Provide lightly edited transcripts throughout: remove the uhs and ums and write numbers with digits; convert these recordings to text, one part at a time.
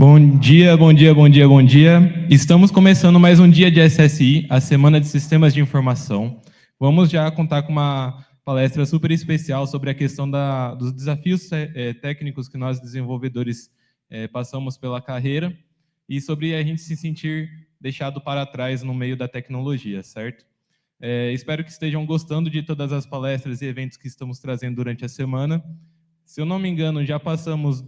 Bom dia, bom dia, bom dia, bom dia. Estamos começando mais um dia de SSI, a Semana de Sistemas de Informação. Vamos já contar com uma palestra super especial sobre a questão dos desafios técnicos que nós desenvolvedores passamos pela carreira e sobre a gente se sentir deixado para trás no meio da tecnologia, certo? Espero que estejam gostando de todas as palestras e eventos que estamos trazendo durante a semana. Se eu não me engano, já passamos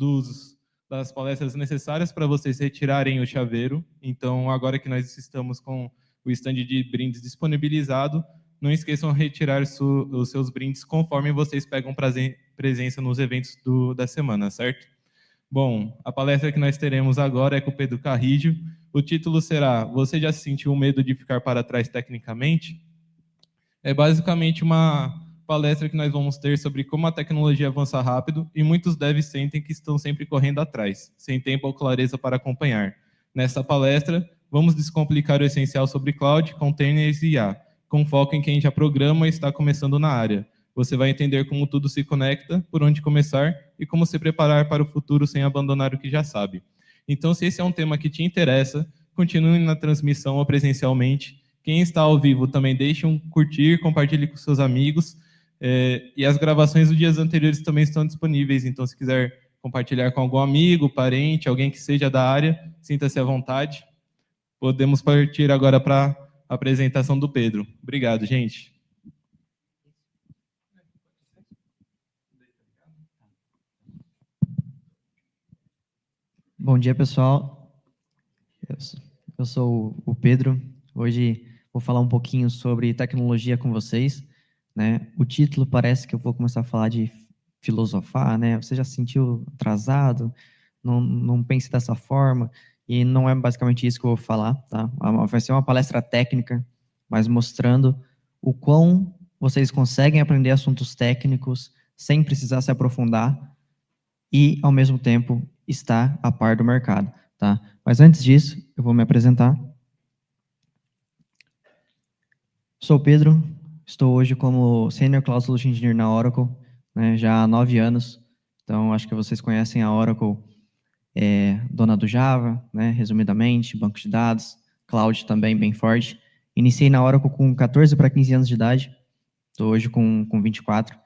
das palestras necessárias para vocês retirarem o chaveiro. Então, agora que nós estamos com o stand de brindes disponibilizado, não esqueçam de retirar os seus brindes conforme vocês pegam presença nos eventos da semana, certo? Bom, a palestra que nós teremos agora é com o Pedro Carrijo. O título será: Você já sentiu medo de ficar para trás tecnicamente? É basicamente uma palestra que nós vamos ter sobre como a tecnologia avança rápido e muitos devs sentem que estão sempre correndo atrás, sem tempo ou clareza para acompanhar. Nesta palestra, vamos descomplicar o essencial sobre cloud, containers e IA, com foco em quem já programa e está começando na área. Você vai entender como tudo se conecta, por onde começar e como se preparar para o futuro sem abandonar o que já sabe. Então, se esse é um tema que te interessa, continue na transmissão ou presencialmente. Quem está ao vivo também deixe um curtir, compartilhe com seus amigos. E as gravações dos dias anteriores também estão disponíveis, então se quiser compartilhar com algum amigo, parente, alguém que seja da área, sinta-se à vontade. Podemos partir agora para a apresentação do Pedro. Obrigado, gente. Bom dia, pessoal. Eu sou o Pedro. Hoje vou falar um pouquinho sobre tecnologia com vocês, né? O título parece que eu vou começar a falar de filosofar, né? Você já se sentiu atrasado? Não pense dessa forma. E não é basicamente isso que eu vou falar, tá? Vai ser uma palestra técnica, mas mostrando o quão vocês conseguem aprender assuntos técnicos sem precisar se aprofundar e, ao mesmo tempo, estar a par do mercado, tá? Mas antes disso, eu vou me apresentar. Sou o Pedro, estou hoje como Senior Cloud Solution Engineer na Oracle, né, já há 9 anos. Então, acho que vocês conhecem a Oracle, dona do Java, né, resumidamente, banco de dados, cloud também bem forte. Iniciei na Oracle com 14 para 15 anos de idade, estou hoje com 24.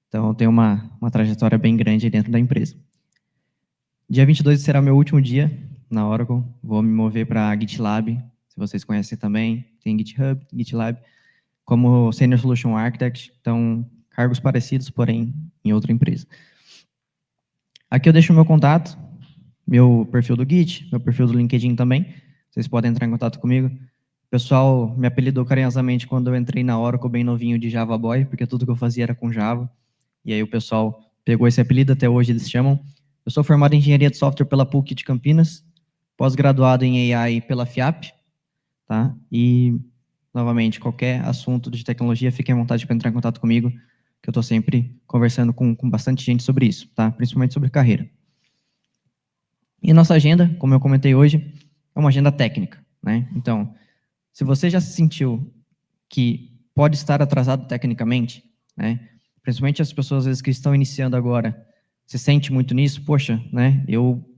Então, eu tenho uma trajetória bem grande aí dentro da empresa. Dia 22 será meu último dia na Oracle. Vou me mover para a GitLab, se vocês conhecem também. Tem GitHub, GitLab, como Senior Solution Architect. Então, cargos parecidos, porém, em outra empresa. Aqui eu deixo o meu contato, meu perfil do Git, meu perfil do LinkedIn também. Vocês podem entrar em contato comigo. O pessoal me apelidou carinhosamente quando eu entrei na Oracle, bem novinho, de Java Boy, porque tudo que eu fazia era com Java. E aí o pessoal pegou esse apelido, até hoje eles chamam. Eu sou formado em Engenharia de Software pela PUC de Campinas, pós-graduado em AI pela FIAP, tá? E, novamente, qualquer assunto de tecnologia, fiquem à vontade para entrar em contato comigo, que eu estou sempre conversando com bastante gente sobre isso, tá? Principalmente sobre carreira. E nossa agenda, como eu comentei hoje, é uma agenda técnica, né? Então, se você já se sentiu que pode estar atrasado tecnicamente, né? Principalmente as pessoas, às vezes, que estão iniciando agora, se sente muito nisso, poxa, né?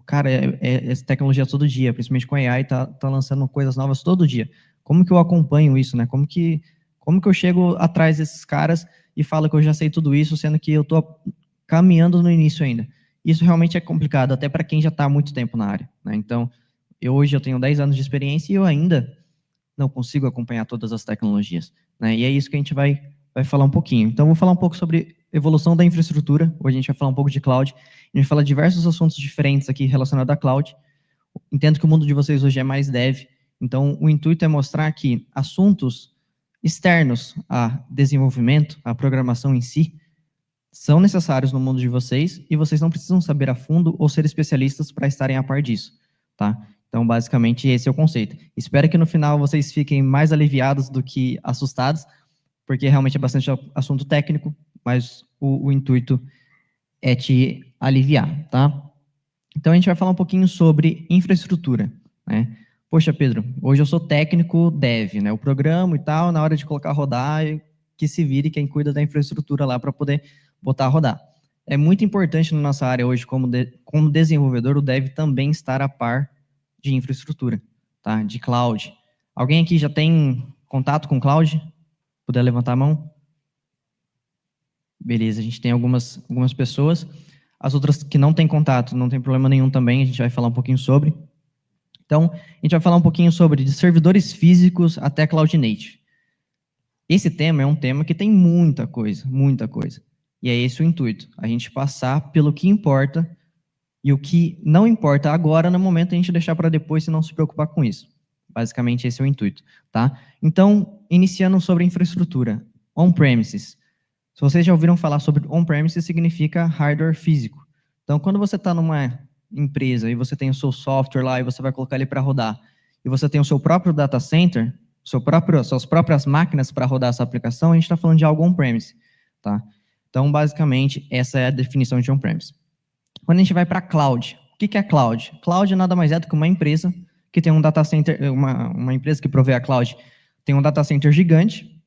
Cara, essa tecnologia todo dia, principalmente com a AI, tá lançando coisas novas todo dia. Como que eu acompanho isso, né? Como que eu chego atrás desses caras e falo que eu já sei tudo isso, sendo que eu estou caminhando no início ainda? Isso realmente é complicado, até para quem já está há muito tempo na área, né? Então, hoje eu tenho 10 anos de experiência e eu ainda não consigo acompanhar todas as tecnologias, né? E é isso que a gente vai falar um pouquinho. Então, vou falar um pouco sobre evolução da infraestrutura. Hoje a gente vai falar um pouco de cloud. A gente fala de diversos assuntos diferentes aqui relacionados à cloud. Entendo que o mundo de vocês hoje é mais dev, então o intuito é mostrar que assuntos externos a desenvolvimento, a programação em si, são necessários no mundo de vocês e vocês não precisam saber a fundo ou ser especialistas para estarem a par disso, tá? Então, basicamente, esse é o conceito. Espero que no final vocês fiquem mais aliviados do que assustados, porque realmente é bastante assunto técnico, mas o intuito é te aliviar, tá? Então, a gente vai falar um pouquinho sobre infraestrutura, né? Poxa, Pedro, hoje eu sou técnico dev, né? Eu programo e tal, na hora de colocar a rodar, que se vire quem cuida da infraestrutura lá para poder botar a rodar. é muito importante na nossa área hoje, como desenvolvedor, o dev também estar a par de infraestrutura, tá? De cloud. Alguém aqui já tem contato com cloud? Puder levantar a mão? Beleza, a gente tem algumas pessoas. As outras que não têm contato, não tem problema nenhum também, a gente vai falar um pouquinho sobre. Então, a gente vai falar um pouquinho sobre de servidores físicos até Cloud Native. Esse tema é um tema que tem muita coisa, muita coisa. E é esse o intuito, a gente passar pelo que importa e o que não importa agora, no momento, a gente deixar para depois e não se preocupar com isso. Basicamente, esse é o intuito, tá? Então, iniciando sobre infraestrutura, on-premises. Se vocês já ouviram falar sobre on-premises, significa hardware físico. Então, quando você está numa empresa e você tem o seu software lá e você vai colocar ele para rodar, e você tem o seu próprio data center, suas próprias máquinas para rodar essa aplicação, a gente está falando de algo on-premise, tá? Então, basicamente, essa é a definição de on-premise. Quando a gente vai para cloud, o que é cloud? Cloud nada mais é do que uma empresa que tem um data center, uma empresa que provê a cloud, tem um data center gigante,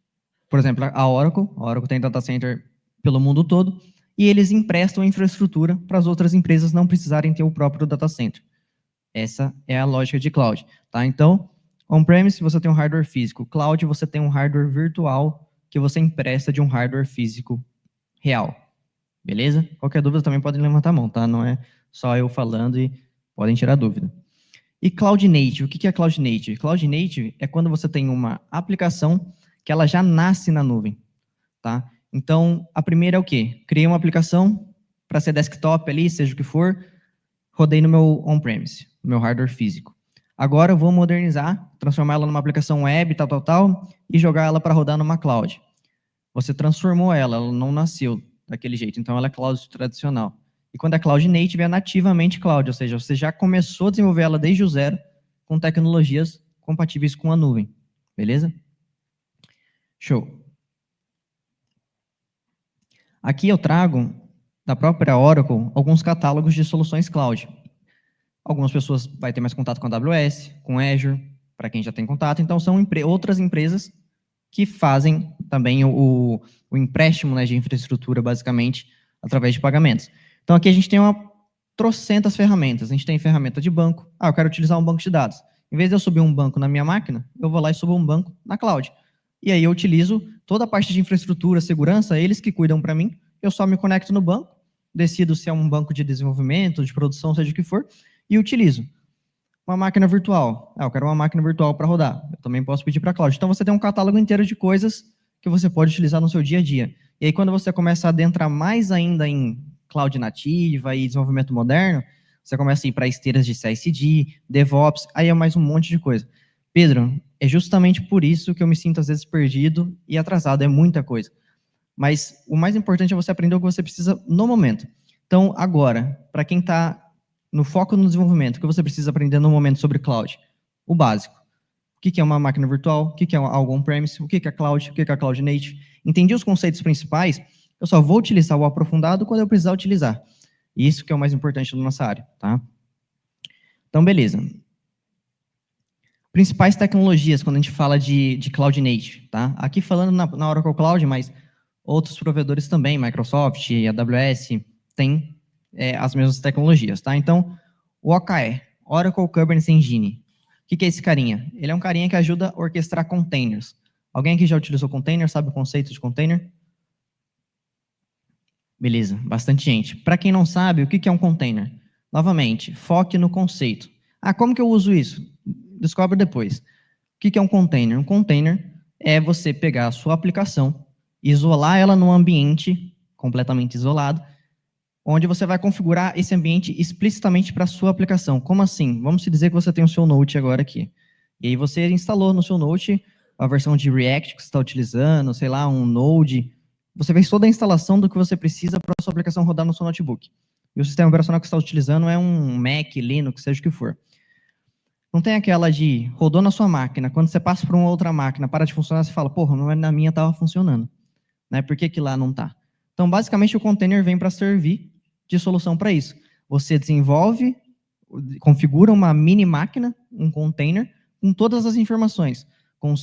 por exemplo, a Oracle tem data center pelo mundo todo, e eles emprestam infraestrutura para as outras empresas não precisarem ter o próprio data center. Essa é a lógica de cloud, tá? Então, on-premise você tem um hardware físico, cloud você tem um hardware virtual que você empresta de um hardware físico real, beleza? Qualquer dúvida também podem levantar a mão, tá? Não é só eu falando e podem tirar dúvida. E Cloud Native, o que é Cloud Native? Cloud Native é quando você tem uma aplicação que ela já nasce na nuvem, tá? Então, a primeira é o quê? Criei uma aplicação para ser desktop ali, seja o que for, rodei no meu on-premise, no meu hardware físico. Agora eu vou modernizar, transformar ela numa aplicação web, tal, e jogar ela para rodar numa cloud. Você transformou ela não nasceu daquele jeito, então ela é cloud tradicional. E quando é cloud native, é nativamente cloud, ou seja, você já começou a desenvolver ela desde o zero, com tecnologias compatíveis com a nuvem, beleza? Show. Aqui eu trago, da própria Oracle, alguns catálogos de soluções cloud. Algumas pessoas vão ter mais contato com a AWS, com Azure, para quem já tem contato, então são outras empresas que fazem também o empréstimo, né, de infraestrutura, basicamente, através de pagamentos. Então, aqui a gente tem trocentas ferramentas. A gente tem ferramenta de banco. Eu quero utilizar um banco de dados. Em vez de eu subir um banco na minha máquina, eu vou lá e subo um banco na cloud. E aí eu utilizo toda a parte de infraestrutura, segurança, eles que cuidam para mim. Eu só me conecto no banco, decido se é um banco de desenvolvimento, de produção, seja o que for, e utilizo. Uma máquina virtual. Eu quero uma máquina virtual para rodar. Eu também posso pedir para a cloud. Então, você tem um catálogo inteiro de coisas que você pode utilizar no seu dia a dia. E aí, quando você começa a adentrar mais ainda em cloud nativa e desenvolvimento moderno, você começa a ir para esteiras de CI/CD, DevOps, aí é mais um monte de coisa. Pedro, é justamente por isso que eu me sinto, às vezes, perdido e atrasado. É muita coisa. Mas o mais importante é você aprender o que você precisa no momento. Então, agora, para quem está no foco no desenvolvimento, o que você precisa aprender no momento sobre cloud? O básico. O que é uma máquina virtual? O que é algo on-premise? O que é cloud? O que é cloud native? Entendi os conceitos principais, eu só vou utilizar o aprofundado quando eu precisar utilizar. Isso que é o mais importante da nossa área, tá? Então, beleza. Principais tecnologias quando a gente fala de cloud native, tá? Aqui falando na Oracle Cloud, mas outros provedores também, Microsoft, AWS, tem as mesmas tecnologias, tá? Então, o OKE, Oracle Kubernetes Engine. O que é esse carinha? Ele é um carinha que ajuda a orquestrar containers. Alguém aqui já utilizou container? Sabe o conceito de container? Beleza, bastante gente. Para quem não sabe, o que é um container? Novamente, foque no conceito. Como que eu uso isso? Descobre depois. O que é um container? Um container é você pegar a sua aplicação, isolar ela num ambiente completamente isolado, onde você vai configurar esse ambiente explicitamente para a sua aplicação. Como assim? Vamos dizer que você tem o seu Node agora aqui. E aí você instalou no seu Node a versão de React que você está utilizando, sei lá, um Node. Você fez toda a instalação do que você precisa para a sua aplicação rodar no seu notebook. E o sistema operacional que você está utilizando é um Mac, Linux, seja o que for. Não tem aquela de rodou na sua máquina, quando você passa para uma outra máquina, para de funcionar, você fala, porra, na minha estava funcionando. Né? Por que lá não está? Então, basicamente, o container vem para servir de solução para isso. Você desenvolve, configura uma mini máquina, um container, com todas as informações. com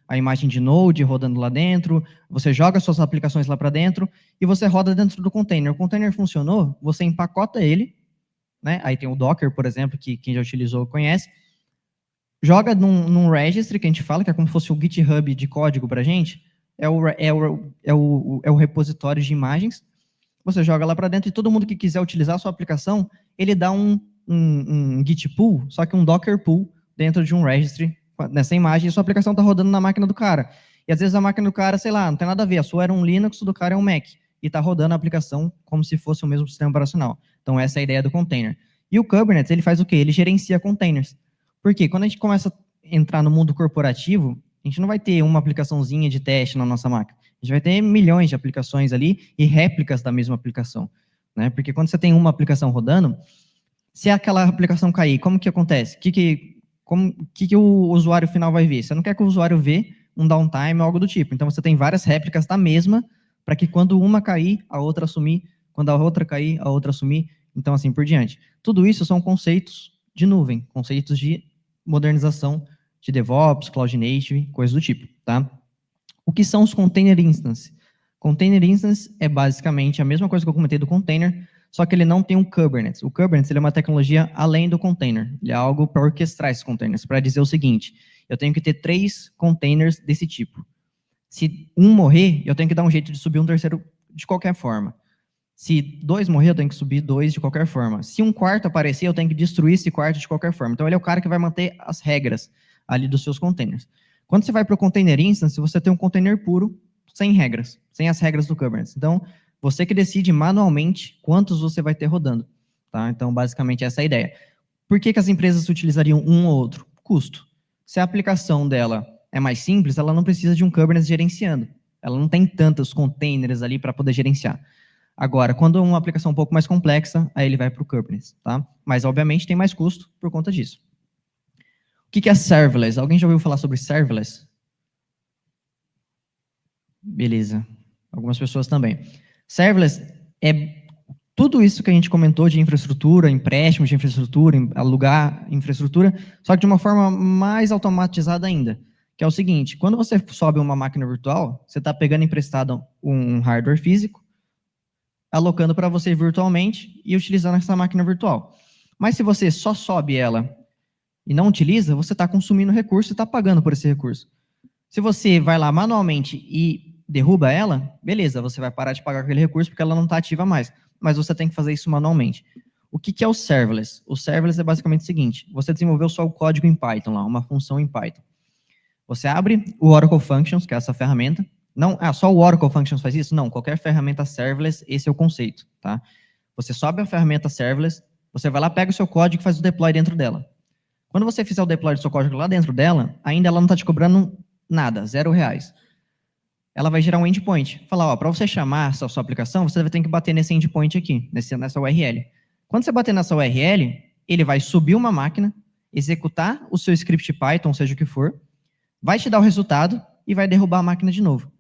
a imagem de Node rodando lá dentro, você joga suas aplicações lá para dentro e você roda dentro do container. O container funcionou, você empacota ele, né? Aí tem o Docker, por exemplo, que quem já utilizou conhece, joga num registry, que a gente fala, que é como se fosse o GitHub de código para a gente, é o repositório de imagens, você joga lá para dentro e todo mundo que quiser utilizar a sua aplicação, ele dá um Git pull, só que um Docker pull dentro de um registry nessa imagem, e sua aplicação está rodando na máquina do cara. E às vezes a máquina do cara, sei lá, não tem nada a ver, a sua era um Linux, o do cara é um Mac, e está rodando a aplicação como se fosse o mesmo sistema operacional. Então essa é a ideia do container. E o Kubernetes, ele faz o quê? Ele gerencia containers. Por quê? Quando a gente começa a entrar no mundo corporativo, a gente não vai ter uma aplicaçãozinha de teste na nossa máquina. A gente vai ter milhões de aplicações ali e réplicas da mesma aplicação, né? Porque quando você tem uma aplicação rodando, se aquela aplicação cair, como que acontece? O que o usuário final vai ver? Você não quer que o usuário vê um downtime ou algo do tipo. Então, você tem várias réplicas da mesma, para que quando uma cair, a outra assumir. Quando a outra cair, a outra assumir. Então, assim por diante. Tudo isso são conceitos de nuvem, conceitos de modernização de DevOps, Cloud Native, coisas do tipo, tá? O que são os Container Instance? Container Instance é basicamente a mesma coisa que eu comentei do container, só que ele não tem um Kubernetes. O Kubernetes ele é uma tecnologia além do container. Ele é algo para orquestrar esses containers, para dizer o seguinte, eu tenho que ter 3 containers desse tipo. Se um morrer, eu tenho que dar um jeito de subir um terceiro de qualquer forma. Se 2 morrer, eu tenho que subir 2 de qualquer forma. Se um quarto aparecer, eu tenho que destruir esse quarto de qualquer forma. Então, ele é o cara que vai manter as regras ali dos seus containers. Quando você vai para o Container Instance, você tem um container puro, sem regras, sem as regras do Kubernetes. Então, você que decide manualmente quantos você vai ter rodando. Tá? Então, basicamente, essa é a ideia. Por que as empresas utilizariam um ou outro? Custo. Se a aplicação dela é mais simples, ela não precisa de um Kubernetes gerenciando. Ela não tem tantos containers ali para poder gerenciar. Agora, quando é uma aplicação um pouco mais complexa, aí ele vai para o Kubernetes, tá? Mas, obviamente, tem mais custo por conta disso. O que é serverless? Alguém já ouviu falar sobre serverless? Beleza. Algumas pessoas também. Serverless é tudo isso que a gente comentou de infraestrutura, empréstimo de infraestrutura, alugar infraestrutura, só que de uma forma mais automatizada ainda. Que é o seguinte, quando você sobe uma máquina virtual, você está pegando emprestado um hardware físico, alocando para você virtualmente e utilizando essa máquina virtual. Mas se você só sobe ela e não utiliza, você está consumindo recurso e está pagando por esse recurso. Se você vai lá manualmente e derruba ela, beleza, você vai parar de pagar aquele recurso porque ela não está ativa mais. Mas você tem que fazer isso manualmente. O que é o serverless? O serverless é basicamente o seguinte, você desenvolveu só o código em Python lá, uma função em Python. Você abre o Oracle Functions, que é essa ferramenta. Não, só o Oracle Functions faz isso? Não, qualquer ferramenta serverless, esse é o conceito, tá? Você sobe a ferramenta serverless, você vai lá, pega o seu código e faz o deploy dentro dela. Quando você fizer o deploy do seu código lá dentro dela, ainda ela não está te cobrando nada, R$0. Ela vai gerar um endpoint. Falar, para você chamar a sua aplicação, você vai ter que bater nesse endpoint aqui, nessa URL. Quando você bater nessa URL, ele vai subir uma máquina, executar o seu script Python, seja o que for, vai te dar o resultado e vai derrubar a máquina de novo.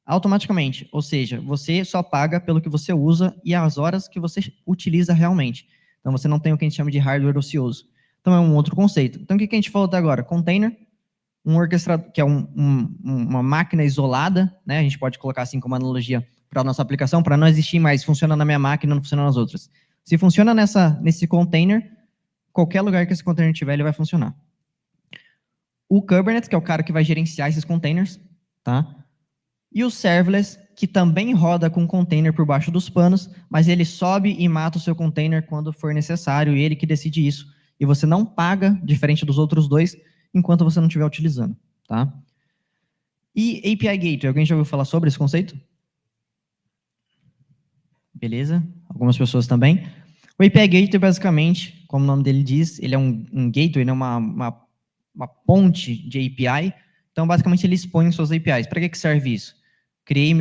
Automaticamente. Ou seja, você só paga pelo que você usa e as horas que você utiliza realmente. Então, você não tem o que a gente chama de hardware ocioso. Então, é um outro conceito. Então, o que a gente falou até agora? Container, um orquestrador, que é uma máquina isolada, né? A gente pode colocar assim como analogia para a nossa aplicação, para não existir mais, funciona na minha máquina, não funciona nas outras. Se funciona nesse container, qualquer lugar que esse container tiver, ele vai funcionar. O Kubernetes, que é o cara que vai gerenciar esses containers, tá? E o serverless, que também roda com container por baixo dos panos, mas ele sobe e mata o seu container quando for necessário, e ele que decide isso. E você não paga, diferente dos outros dois, enquanto você não estiver utilizando, tá? E API Gateway, alguém já ouviu falar sobre esse conceito? Beleza, algumas pessoas também. O API Gateway, basicamente, como o nome dele diz, ele é um gateway, né, uma ponte de API. Então, basicamente, ele expõe suas APIs. Para que serve isso? Criei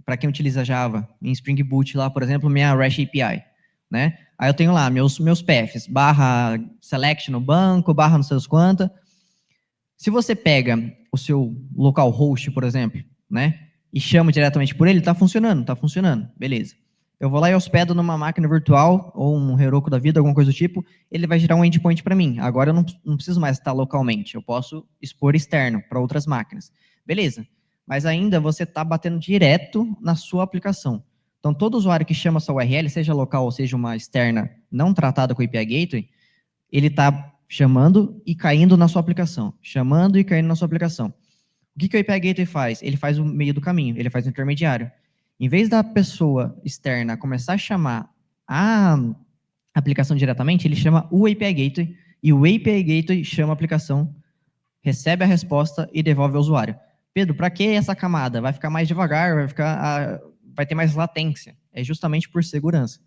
para quem utiliza Java, em Spring Boot lá, por exemplo, minha REST API, né? Aí eu tenho lá meus paths, barra select no banco, barra não sei os quantos. Se você pega o seu localhost, por exemplo, né, e chama diretamente por ele, está funcionando, beleza. Eu vou lá e hospedo numa máquina virtual, ou um Heroku da vida, alguma coisa do tipo, ele vai gerar um endpoint para mim. Agora eu não preciso mais estar localmente, eu posso expor externo para outras máquinas. Beleza, mas ainda você está batendo direto na sua aplicação. Então, todo usuário que chama essa URL, seja local ou seja uma externa não tratada com API Gateway, ele está chamando e caindo na sua aplicação. Chamando e caindo na sua aplicação. O que o API Gateway faz? Ele faz o meio do caminho, ele faz o intermediário. Em vez da pessoa externa começar a chamar a aplicação diretamente, ele chama o API Gateway, e o API Gateway chama a aplicação, recebe a resposta e devolve ao usuário. Pedro, para que essa camada? Vai ficar mais devagar, vai ter mais latência. É justamente por segurança.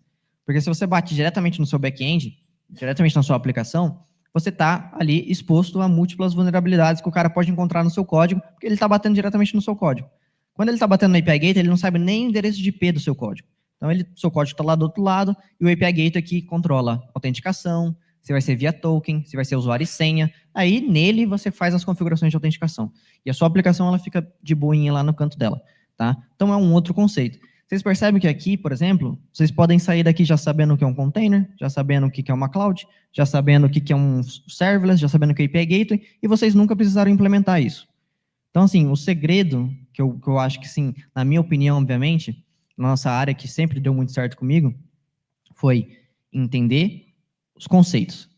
Porque se você bate diretamente no seu back-end, diretamente na sua aplicação, você está ali exposto a múltiplas vulnerabilidades que o cara pode encontrar no seu código, porque ele está batendo diretamente no seu código. Quando ele está batendo no API Gateway, ele não sabe nem o endereço de IP do seu código. Então, seu código está lá do outro lado, e o API Gateway aqui controla autenticação, se vai ser via token, se vai ser usuário e senha. Aí, nele, você faz as configurações de autenticação. E a sua aplicação, ela fica de boinha lá no canto dela. Tá? Então, é um outro conceito. Vocês percebem que aqui, por exemplo, vocês podem sair daqui já sabendo o que é um container, já sabendo o que é uma cloud, já sabendo o que é um serverless, já sabendo o que é API Gateway, e vocês nunca precisaram implementar isso. Então, assim, o segredo, que eu acho que, sim, na minha opinião, obviamente, na nossa área, que sempre deu muito certo comigo, foi entender os conceitos.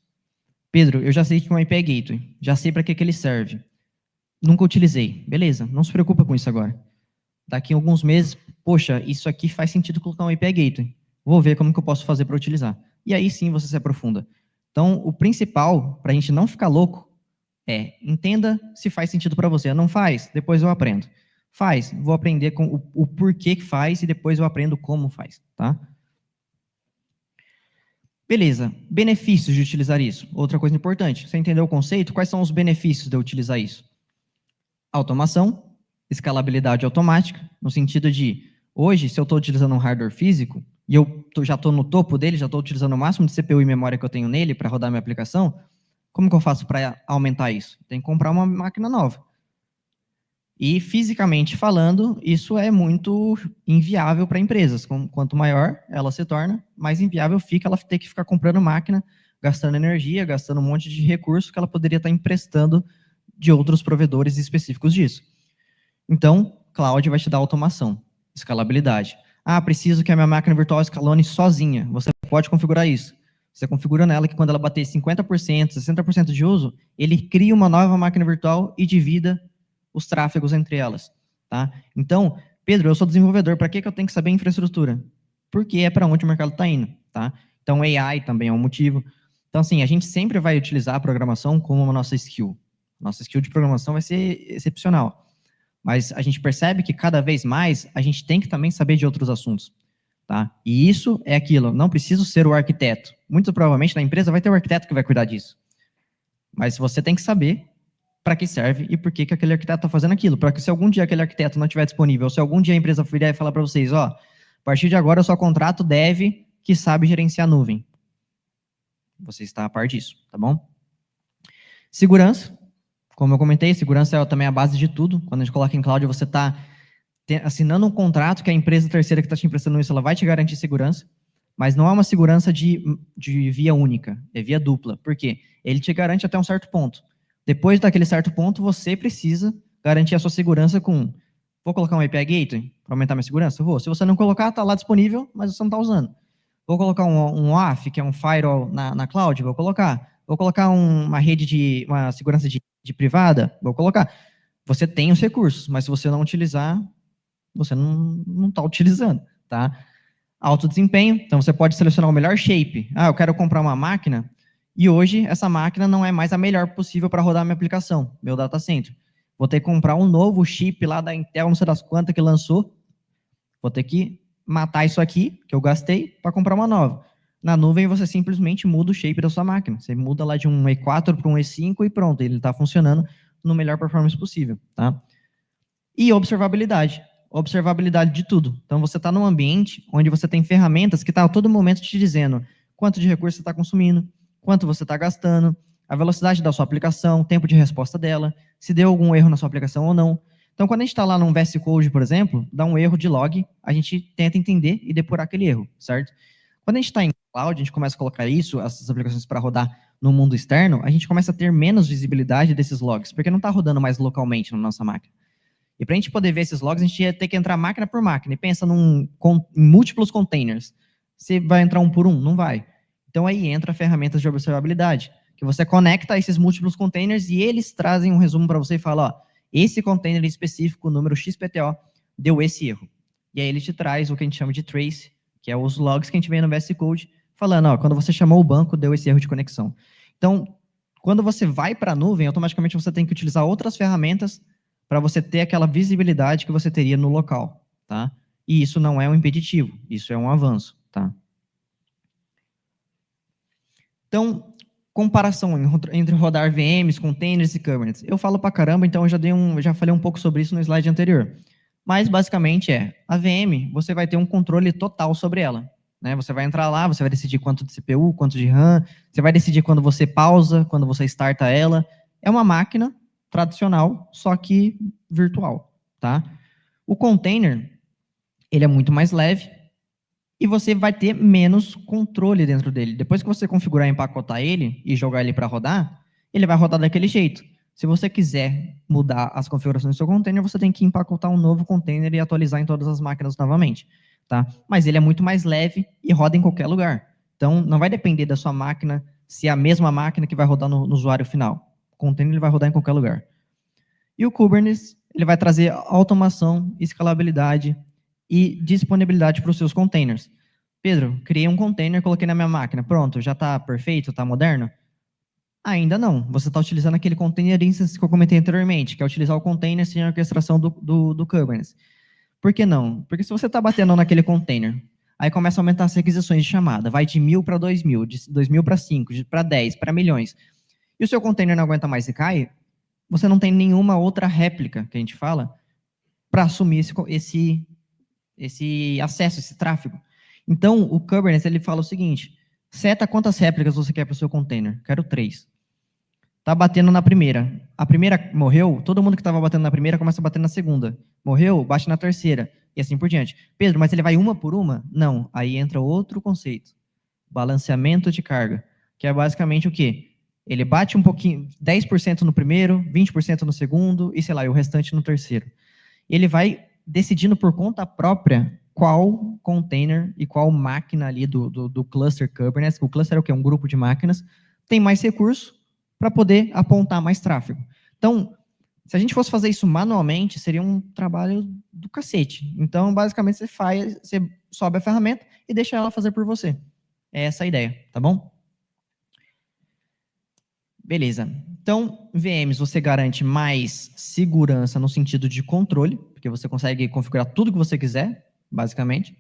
Pedro, eu já sei que é um API Gateway, já sei para que ele serve. Nunca utilizei. Beleza, não se preocupa com isso agora. Daqui a alguns meses, poxa, isso aqui faz sentido colocar um API Gateway. Vou ver como que eu posso fazer para utilizar. E aí sim você se aprofunda. Então, o principal, para a gente não ficar louco, entenda se faz sentido para você. Não faz? Depois eu aprendo. Faz, vou aprender com o porquê que faz e depois eu aprendo como faz, tá? Beleza, benefícios de utilizar isso. Outra coisa importante, você entendeu o conceito? Quais são os benefícios de eu utilizar isso? Automação, escalabilidade automática, no sentido de, hoje, se eu estou utilizando um hardware físico, e eu já estou no topo dele, já estou utilizando o máximo de CPU e memória que eu tenho nele para rodar minha aplicação, como que eu faço para aumentar isso? Tem que comprar uma máquina nova. E, fisicamente falando, isso é muito inviável para empresas. Quanto maior ela se torna, mais inviável fica ela ter que ficar comprando máquina, gastando energia, gastando um monte de recursos que ela poderia estar emprestando de outros provedores específicos disso. Então, cloud vai te dar automação, escalabilidade. Ah, preciso que a minha máquina virtual escalone sozinha. Você pode configurar isso. Você configura nela que quando ela bater 50%, 60% de uso, ele cria uma nova máquina virtual e divida os tráfegos entre elas. Tá? Então, Pedro, eu sou desenvolvedor, para que eu tenho que saber infraestrutura? Porque é para onde o mercado está indo. Tá? Então, AI também é um motivo. Então, assim, a gente sempre vai utilizar a programação como uma nossa skill. Nossa skill de programação vai ser excepcional. Mas a gente percebe que cada vez mais a gente tem que também saber de outros assuntos. Tá? E isso é aquilo, não preciso ser o arquiteto. Muito provavelmente na empresa vai ter um arquiteto que vai cuidar disso. Mas você tem que saber para que serve e por que aquele arquiteto está fazendo aquilo. Para que se algum dia aquele arquiteto não estiver disponível, se algum dia a empresa vier falar para vocês, ó, a partir de agora eu só contrato dev que sabe gerenciar a nuvem. Você está a par disso, tá bom? Segurança. Como eu comentei, segurança é também a base de tudo. Quando a gente coloca em cloud, você está assinando um contrato que a empresa terceira que está te emprestando isso, ela vai te garantir segurança, mas não é uma segurança de via única, é via dupla. Por quê? Ele te garante até um certo ponto. Depois daquele certo ponto, você precisa garantir a sua segurança com... Vou colocar um API Gateway para aumentar minha segurança? Vou. Se você não colocar, está lá disponível, mas você não está usando. Vou colocar um OAuth, que é um firewall na cloud? Vou colocar. Vou colocar uma rede uma segurança de privada? Vou colocar. Você tem os recursos, mas se você não utilizar, você não está utilizando, tá? Alto desempenho, então você pode selecionar o melhor shape. Ah, eu quero comprar uma máquina, e hoje essa máquina não é mais a melhor possível para rodar a minha aplicação, meu data center. Vou ter que comprar um novo chip lá da Intel, não sei das quantas que lançou. Vou ter que matar isso aqui, que eu gastei, para comprar uma nova. Na nuvem, você simplesmente muda o shape da sua máquina. Você muda lá de um E4 para um E5 e pronto, ele está funcionando no melhor performance possível, tá? E observabilidade. Observabilidade de tudo. Então, você está num ambiente onde você tem ferramentas que estão a todo momento te dizendo quanto de recurso você está consumindo, quanto você está gastando, a velocidade da sua aplicação, o tempo de resposta dela, se deu algum erro na sua aplicação ou não. Então, quando a gente está lá num VS Code, por exemplo, dá um erro de log, a gente tenta entender e depurar aquele erro, certo? Quando a gente está em cloud, a gente começa a colocar isso, essas aplicações para rodar no mundo externo, a gente começa a ter menos visibilidade desses logs, porque não está rodando mais localmente na nossa máquina. E para a gente poder ver esses logs, a gente ia ter que entrar máquina por máquina. E pensa em múltiplos containers. Você vai entrar um por um? Não vai. Então aí entra ferramentas de observabilidade, que você conecta esses múltiplos containers e eles trazem um resumo para você e fala, ó, esse container específico, número XPTO, deu esse erro. E aí ele te traz o que a gente chama de trace, que é os logs que a gente vê no VS Code, falando, ó, quando você chamou o banco, deu esse erro de conexão. Então, quando você vai para a nuvem, automaticamente você tem que utilizar outras ferramentas para você ter aquela visibilidade que você teria no local, tá? E isso não é um impeditivo, isso é um avanço, tá? Então, comparação entre rodar VMs, containers e Kubernetes. Eu falo pra caramba, então eu já falei um pouco sobre isso no slide anterior. Mas, basicamente, a VM, você vai ter um controle total sobre ela. Né? Você vai entrar lá, você vai decidir quanto de CPU, quanto de RAM, você vai decidir quando você pausa, quando você starta ela. É uma máquina tradicional, só que virtual, tá? O container, ele é muito mais leve e você vai ter menos controle dentro dele. Depois que você configurar e empacotar ele e jogar ele para rodar, ele vai rodar daquele jeito. Se você quiser mudar as configurações do seu container, você tem que empacotar um novo container e atualizar em todas as máquinas novamente, tá? Mas ele é muito mais leve e roda em qualquer lugar. Então, não vai depender da sua máquina se é a mesma máquina que vai rodar no usuário final. O container ele vai rodar em qualquer lugar. E o Kubernetes, ele vai trazer automação, escalabilidade e disponibilidade para os seus containers. Pedro, criei um container, coloquei na minha máquina. Pronto, já está perfeito, está moderno? Ainda não. Você está utilizando aquele container instance que eu comentei anteriormente, que é utilizar o container sem a orquestração do Kubernetes. Por que não? Porque se você está batendo naquele container, aí começa a aumentar as requisições de chamada, vai de 1.000 para 2.000, de 2.000 para 5, para 10, para milhões, e o seu container não aguenta mais e cai, você não tem nenhuma outra réplica, que a gente fala, para assumir esse acesso, esse tráfego. Então, o Kubernetes, ele fala o seguinte, seta quantas réplicas você quer para o seu container. Quero 3. Está batendo na primeira. A primeira morreu, todo mundo que estava batendo na primeira começa a bater na segunda. Morreu, bate na terceira. E assim por diante. Pedro, mas ele vai uma por uma? Não. Aí entra outro conceito. Balanceamento de carga. Que é basicamente o quê? Ele bate um pouquinho, 10% no primeiro, 20% no segundo, e sei lá, e o restante no terceiro. Ele vai decidindo por conta própria qual container e qual máquina ali do cluster Kubernetes, o cluster é o quê? Um grupo de máquinas, tem mais recurso para poder apontar mais tráfego. Então, se a gente fosse fazer isso manualmente, seria um trabalho do cacete. Então, basicamente, você sobe a ferramenta e deixa ela fazer por você. É essa a ideia, tá bom? Beleza. Então, VMs, você garante mais segurança no sentido de controle, porque você consegue configurar tudo que você quiser, basicamente.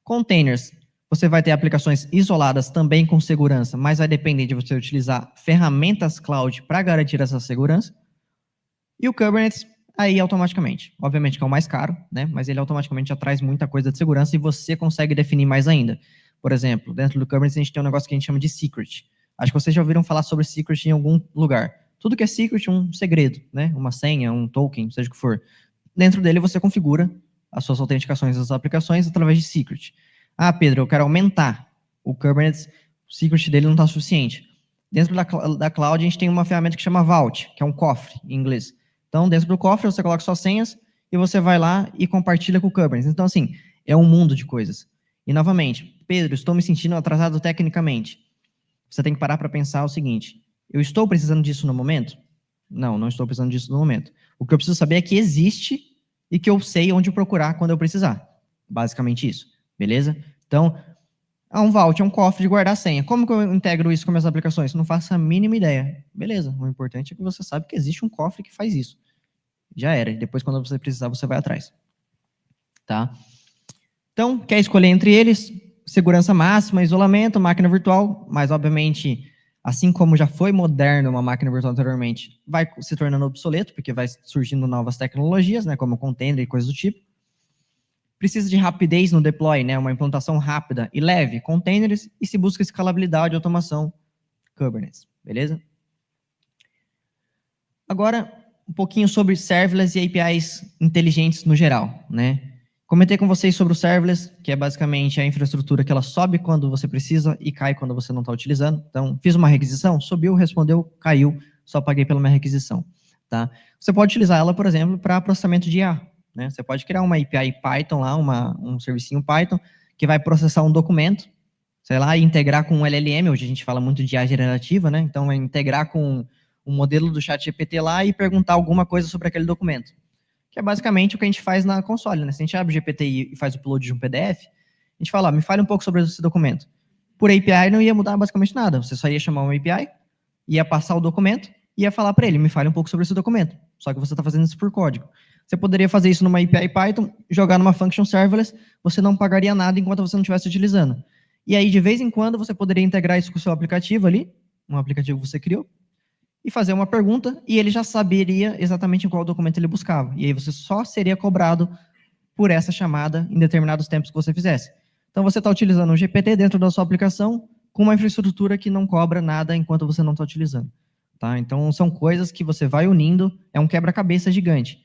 Containers, você vai ter aplicações isoladas também com segurança, mas vai depender de você utilizar ferramentas cloud para garantir essa segurança. E o Kubernetes, aí automaticamente. Obviamente que é o mais caro, né? Mas ele automaticamente já traz muita coisa de segurança e você consegue definir mais ainda. Por exemplo, dentro do Kubernetes a gente tem um negócio que a gente chama de secret. Acho que vocês já ouviram falar sobre secret em algum lugar. Tudo que é secret é um segredo, né? Uma senha, um token, seja o que for. Dentro dele você configura as suas autenticações das aplicações através de secret. Ah, Pedro, eu quero aumentar. O Kubernetes, o secret dele não está suficiente. Dentro da cloud a gente tem uma ferramenta que chama Vault, que é um cofre em inglês. Então, dentro do cofre você coloca suas senhas e você vai lá e compartilha com o Kubernetes. Então, assim, é um mundo de coisas. E, novamente, Pedro, estou me sentindo atrasado tecnicamente. Você tem que parar para pensar o seguinte, eu estou precisando disso no momento? Não, não estou precisando disso no momento. O que eu preciso saber é que existe e que eu sei onde procurar quando eu precisar. Basicamente isso, beleza? Então, um vault, é um cofre de guardar senha. Como que eu integro isso com minhas aplicações? Não faço a mínima ideia. Beleza, o importante é que você sabe que existe um cofre que faz isso. Já era, e depois quando você precisar, você vai atrás. Tá? Então, quer escolher entre eles? Segurança máxima, isolamento, máquina virtual, mas obviamente, assim como já foi moderno uma máquina virtual anteriormente, vai se tornando obsoleto, porque vai surgindo novas tecnologias, né, como container e coisas do tipo. Precisa de rapidez no deploy, né, uma implantação rápida e leve, containers, e se busca escalabilidade e automação, Kubernetes, beleza? Agora, um pouquinho sobre serverless e APIs inteligentes no geral, né? Comentei com vocês sobre o serverless, que é basicamente a infraestrutura que ela sobe quando você precisa e cai quando você não está utilizando. Então, fiz uma requisição, subiu, respondeu, caiu, só paguei pela minha requisição, tá? Você pode utilizar ela, por exemplo, para processamento de IA, né? Você pode criar uma API Python lá, um servicinho Python, que vai processar um documento, sei lá, e integrar com um LLM, hoje a gente fala muito de IA generativa, né? Então, é integrar com um modelo do ChatGPT lá e perguntar alguma coisa sobre aquele documento. Que é basicamente o que a gente faz na console, né? Se a gente abre o GPT e faz o upload de um PDF, a gente fala, ó, me fale um pouco sobre esse documento. Por API não ia mudar basicamente nada, você só ia chamar uma API, ia passar o documento, e ia falar para ele, me fale um pouco sobre esse documento. Só que você está fazendo isso por código. Você poderia fazer isso numa API Python, jogar numa function serverless, você não pagaria nada enquanto você não estivesse utilizando. E aí, de vez em quando, você poderia integrar isso com o seu aplicativo ali, um aplicativo que você criou, e fazer uma pergunta, e ele já saberia exatamente em qual documento ele buscava. E aí você só seria cobrado por essa chamada em determinados tempos que você fizesse. Então você está utilizando o GPT dentro da sua aplicação com uma infraestrutura que não cobra nada enquanto você não está utilizando. Tá? Então são coisas que você vai unindo, é um quebra-cabeça gigante.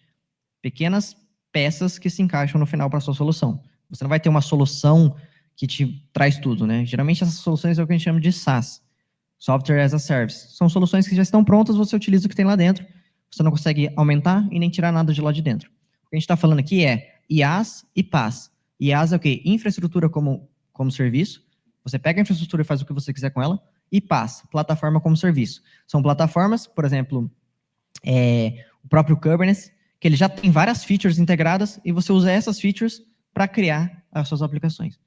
Pequenas peças que se encaixam no final para a sua solução. Você não vai ter uma solução que te traz tudo, né? Geralmente essas soluções é o que a gente chama de SaaS. Software as a Service. São soluções que já estão prontas, você utiliza o que tem lá dentro, você não consegue aumentar e nem tirar nada de lá de dentro. O que a gente está falando aqui é IaaS e PaaS. IaaS é o quê? Infraestrutura como serviço. Você pega a infraestrutura e faz o que você quiser com ela. E PaaS, plataforma como serviço. São plataformas, por exemplo, o próprio Kubernetes, que ele já tem várias features integradas e você usa essas features para criar as suas aplicações.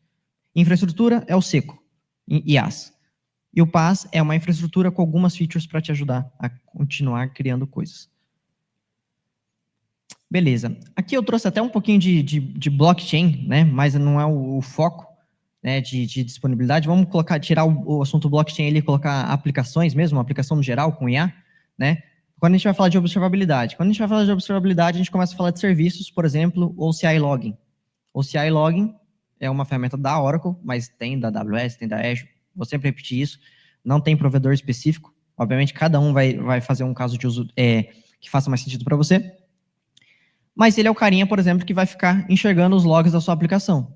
Infraestrutura é o seco, IaaS. E o PaaS é uma infraestrutura com algumas features para te ajudar a continuar criando coisas. Beleza. Aqui eu trouxe até um pouquinho de blockchain, né? Mas não é o foco, né, de disponibilidade. Vamos tirar o assunto blockchain ali e colocar aplicações mesmo, uma aplicação no geral com IA, né? Quando a gente vai falar de observabilidade. Quando a gente vai falar de observabilidade, a gente começa a falar de serviços, por exemplo, OCI Logging. OCI Logging é uma ferramenta da Oracle, mas tem da AWS, tem da Azure. Vou sempre repetir isso, não tem provedor específico. Obviamente, cada um vai fazer um caso de uso que faça mais sentido para você. Mas ele é o carinha, por exemplo, que vai ficar enxergando os logs da sua aplicação.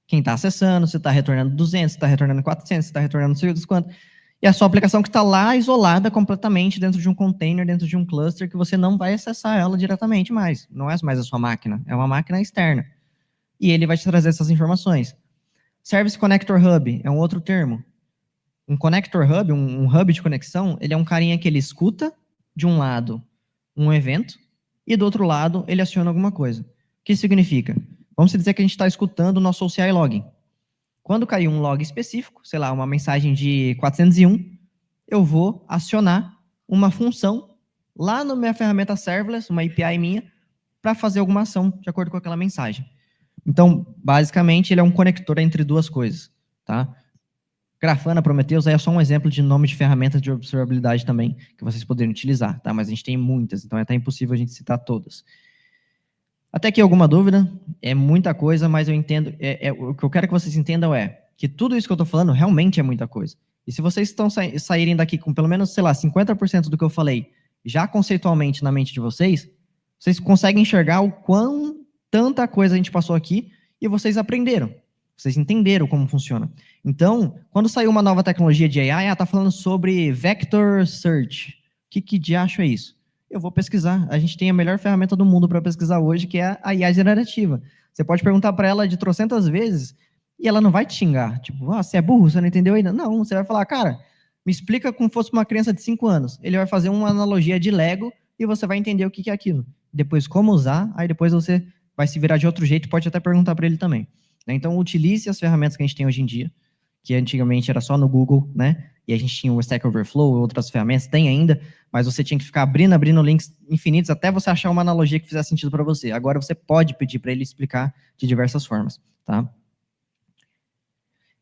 Quem está acessando, se está retornando 200, se está retornando 400, se está retornando não sei quanto. E a sua aplicação que está lá isolada completamente dentro de um container, dentro de um cluster, que você não vai acessar ela diretamente mais. Não é mais a sua máquina, é uma máquina externa. E ele vai te trazer essas informações. Service Connector Hub é um outro termo. Um Connector Hub, um hub de conexão, ele é um carinha que ele escuta, de um lado, um evento, e do outro lado, ele aciona alguma coisa. O que isso significa? Vamos dizer que a gente está escutando o nosso OCI Logging. Quando cair um log específico, sei lá, uma mensagem de 401, eu vou acionar uma função lá na minha ferramenta serverless, uma API minha, para fazer alguma ação de acordo com aquela mensagem. Então, basicamente, ele é um conector entre duas coisas, tá? Grafana, Prometheus, aí é só um exemplo de nome de ferramentas de observabilidade também, que vocês poderiam utilizar, tá? Mas a gente tem muitas, então é até impossível a gente citar todas. Até aqui alguma dúvida? É muita coisa, mas eu entendo, o que eu quero que vocês entendam é que tudo isso que eu estou falando realmente é muita coisa. E se vocês estão saírem daqui com pelo menos, sei lá, 50% do que eu falei, já conceitualmente na mente de vocês conseguem enxergar o quão tanta coisa a gente passou aqui e vocês aprenderam. Vocês entenderam como funciona. Então, quando saiu uma nova tecnologia de AI, está falando sobre Vector Search. O que de acho é isso? Eu vou pesquisar. A gente tem a melhor ferramenta do mundo para pesquisar hoje, que é a IA generativa. Você pode perguntar para ela de trocentas vezes e ela não vai te xingar. Tipo, você é burro, você não entendeu ainda? Não, você vai falar, cara, me explica como fosse uma criança de 5 anos. Ele vai fazer uma analogia de Lego e você vai entender o que é aquilo. Depois, como usar, aí depois você vai se virar de outro jeito, pode até perguntar para ele também. Então, utilize as ferramentas que a gente tem hoje em dia, que antigamente era só no Google, né? E a gente tinha o Stack Overflow, outras ferramentas, tem ainda, mas você tinha que ficar abrindo links infinitos até você achar uma analogia que fizesse sentido para você. Agora você pode pedir para ele explicar de diversas formas, tá?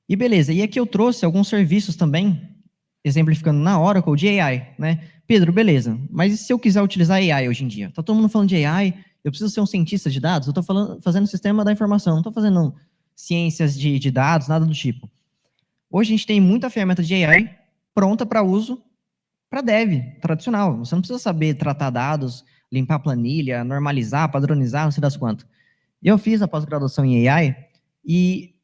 E beleza, e aqui eu trouxe alguns serviços também, exemplificando na Oracle de AI, né? Pedro, beleza, mas e se eu quiser utilizar AI hoje em dia? Tá todo mundo falando de AI, eu preciso ser um cientista de dados? Eu estou fazendo sistema da informação, não estou fazendo ciências de dados, nada do tipo. Hoje a gente tem muita ferramenta de AI pronta para uso para dev, tradicional. Você não precisa saber tratar dados, limpar planilha, normalizar, padronizar, não sei das quantas. Eu fiz a pós-graduação em AI e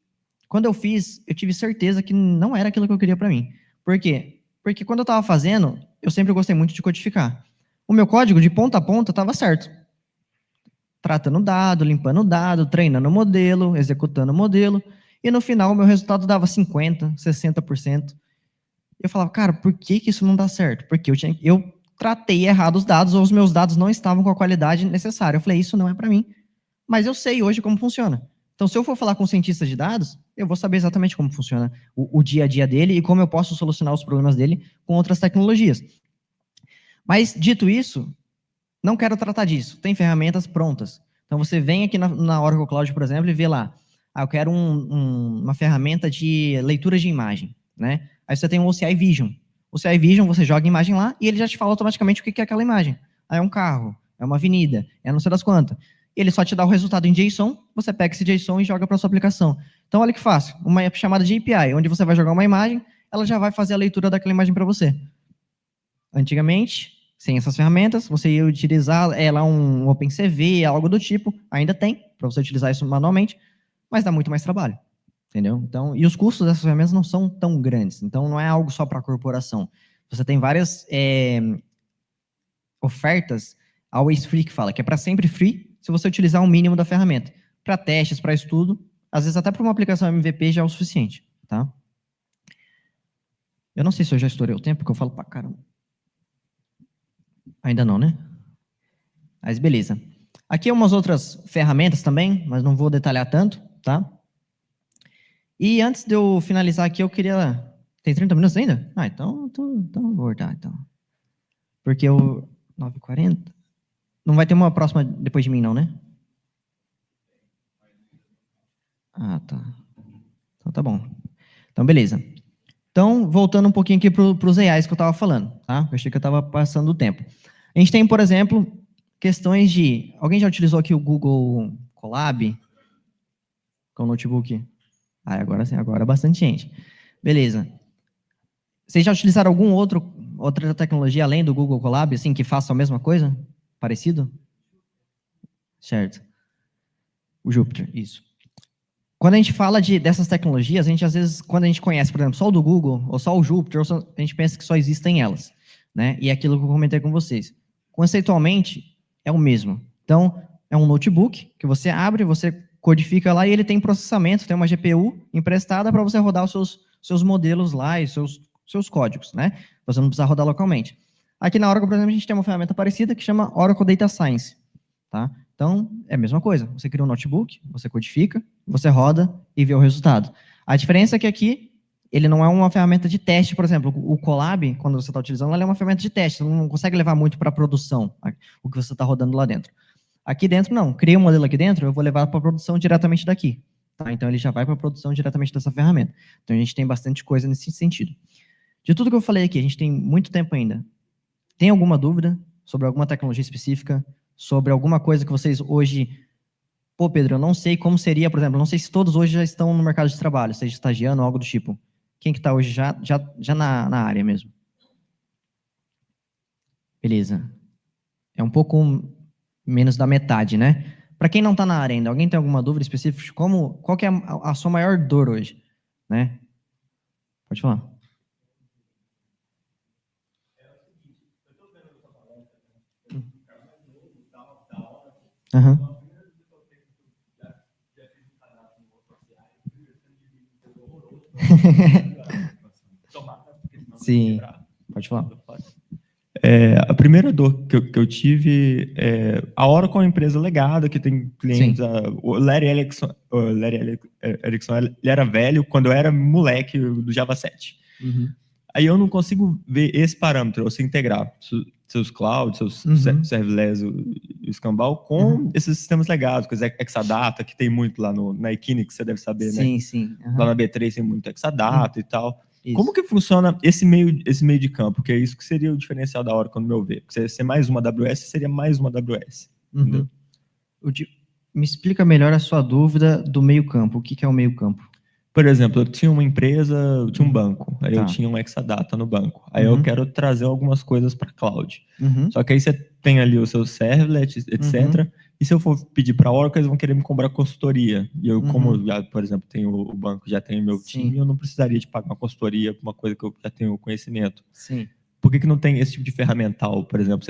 quando eu fiz, eu tive certeza que não era aquilo que eu queria para mim. Por quê? Porque quando eu estava fazendo, eu sempre gostei muito de codificar. O meu código, de ponta a ponta, estava certo. Tratando dado, limpando dado, treinando o modelo, executando o modelo, e no final o meu resultado dava 50%, 60%. Eu falava, cara, por que isso não dá certo? Porque eu tratei errado os dados, ou os meus dados não estavam com a qualidade necessária. Eu falei, isso não é para mim. Mas eu sei hoje como funciona. Então, se eu for falar com um cientista de dados, eu vou saber exatamente como funciona o dia a dia dele e como eu posso solucionar os problemas dele com outras tecnologias. Mas, dito isso, não quero tratar disso. Tem ferramentas prontas. Então, você vem aqui na Oracle Cloud, por exemplo, e vê lá, eu quero uma ferramenta de leitura de imagem, né? Aí você tem o OCI Vision. O OCI Vision, você joga a imagem lá e ele já te fala automaticamente o que é aquela imagem. Ah, é um carro, é uma avenida, é não sei das quantas. Ele só te dá o resultado em JSON, você pega esse JSON e joga para sua aplicação. Então, olha que fácil. Uma chamada de API, onde você vai jogar uma imagem, ela já vai fazer a leitura daquela imagem para você. Antigamente, sem essas ferramentas, você ia utilizar lá um OpenCV, algo do tipo. Ainda tem, para você utilizar isso manualmente, mas dá muito mais trabalho. Entendeu? Então, e os custos dessas ferramentas não são tão grandes. Então, não é algo só para a corporação. Você tem várias ofertas, always free, que fala, que é para sempre free, se você utilizar o mínimo da ferramenta. Para testes, para estudo, às vezes até para uma aplicação MVP já é o suficiente, tá? Eu não sei se eu já estourei o tempo, porque eu falo pra caramba. Ainda não, né? Mas beleza. Aqui umas outras ferramentas também, mas não vou detalhar tanto, tá? E antes de eu finalizar aqui, eu queria... Tem 30 minutos ainda? Ah, então vou voltar, então. Porque eu... 9h40... Não vai ter uma próxima depois de mim, não, né? Ah, tá. Então tá bom. Então, beleza. Então, voltando um pouquinho aqui para os AIs que eu estava falando, tá? Eu achei que eu estava passando o tempo. A gente tem, por exemplo, questões de... Alguém já utilizou aqui o Google Colab? Com o notebook? Ah, agora sim, agora bastante gente. Beleza. Vocês já utilizaram outra tecnologia além do Google Colab, assim, que faça a mesma coisa? Parecido? Certo. O Jupyter, isso. Quando a gente fala dessas tecnologias, a gente às vezes, quando a gente conhece, por exemplo, só o do Google, ou só o Jupyter, a gente pensa que só existem elas, né? E é aquilo que eu comentei com vocês. Conceitualmente, é o mesmo. Então, é um notebook que você abre, você codifica lá e ele tem processamento, tem uma GPU emprestada para você rodar os seus modelos lá e seus códigos, né? Você não precisa rodar localmente. Aqui na Oracle, por exemplo, a gente tem uma ferramenta parecida que chama Oracle Data Science, tá? Então, é a mesma coisa. Você cria um notebook, você codifica, você roda e vê o resultado. A diferença é que aqui, ele não é uma ferramenta de teste, por exemplo. O Colab, quando você está utilizando, ela é uma ferramenta de teste. Você não consegue levar muito para a produção, o que você está rodando lá dentro. Aqui dentro, não. Criei um modelo aqui dentro, eu vou levar para a produção diretamente daqui. Tá? Então, ele já vai para a produção diretamente dessa ferramenta. Então, a gente tem bastante coisa nesse sentido. De tudo que eu falei aqui, a gente tem muito tempo ainda. Tem alguma dúvida sobre alguma tecnologia específica, sobre alguma coisa que vocês hoje... Pô, Pedro, eu não sei como seria, por exemplo, não sei se todos hoje já estão no mercado de trabalho, seja estagiando ou algo do tipo. Quem que está hoje já na área mesmo? Beleza. É um pouco menos da metade, né? Para quem não está na área ainda, alguém tem alguma dúvida específica? Qual que é a sua maior dor hoje? Né? Pode falar. Aham. Sim, pode falar. A primeira dor que eu tive é a Oracle é uma empresa legada que tem clientes. O Larry Ellison, ele era velho quando eu era moleque do Java 7. Uhum. Aí eu não consigo ver esse parâmetro, você integrar seus clouds, seus serverless e o Scambal com esses sistemas legados, com Exadata, que tem muito lá na Equinix, você deve saber, né? Sim, sim. Lá na B3 tem muito Exadata e tal. Isso. Como que funciona esse meio de campo? Que é isso que seria o diferencial da Oracle, no meu ver. Porque ser mais uma AWS seria mais uma AWS. Uhum. Me explica melhor a sua dúvida do meio campo. O que é o meio campo? Por exemplo, eu tinha uma empresa, eu tinha um banco, aí eu tinha um Exadata no banco. Aí eu quero trazer algumas coisas para cloud. Só que aí você tem ali o seu servlet, etc. E se eu for pedir para a Oracle, eles vão querer me cobrar consultoria. E eu, como já, por exemplo, tenho o banco, já tenho o meu time, eu não precisaria de pagar uma consultoria para uma coisa que eu já tenho conhecimento. Sim. Por que não tem esse tipo de ferramental, por exemplo?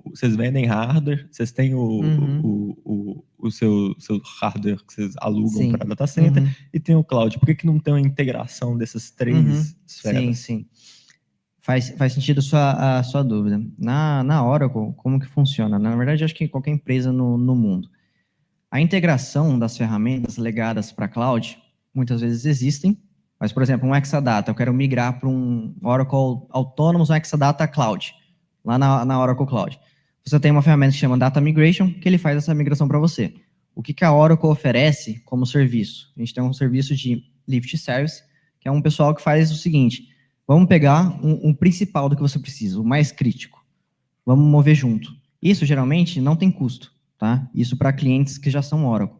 Vocês vendem hardware, vocês têm o seu hardware que vocês alugam para data center e tem o cloud. Por que não tem uma integração dessas três esferas? Sim. Faz sentido a sua dúvida. Na Oracle, como que funciona? Na verdade, acho que qualquer empresa no mundo. A integração das ferramentas legadas para cloud, muitas vezes existem, mas, por exemplo, um Exadata, eu quero migrar para um Oracle Autonomous Exadata Cloud, lá na Oracle Cloud. Você tem uma ferramenta que chama Data Migration, que ele faz essa migração para você. O que a Oracle oferece como serviço? A gente tem um serviço de Lift Service, que é um pessoal que faz o seguinte: vamos pegar um principal do que você precisa, o mais crítico. Vamos mover junto. Isso, geralmente, não tem custo, tá? Isso para clientes que já são Oracle,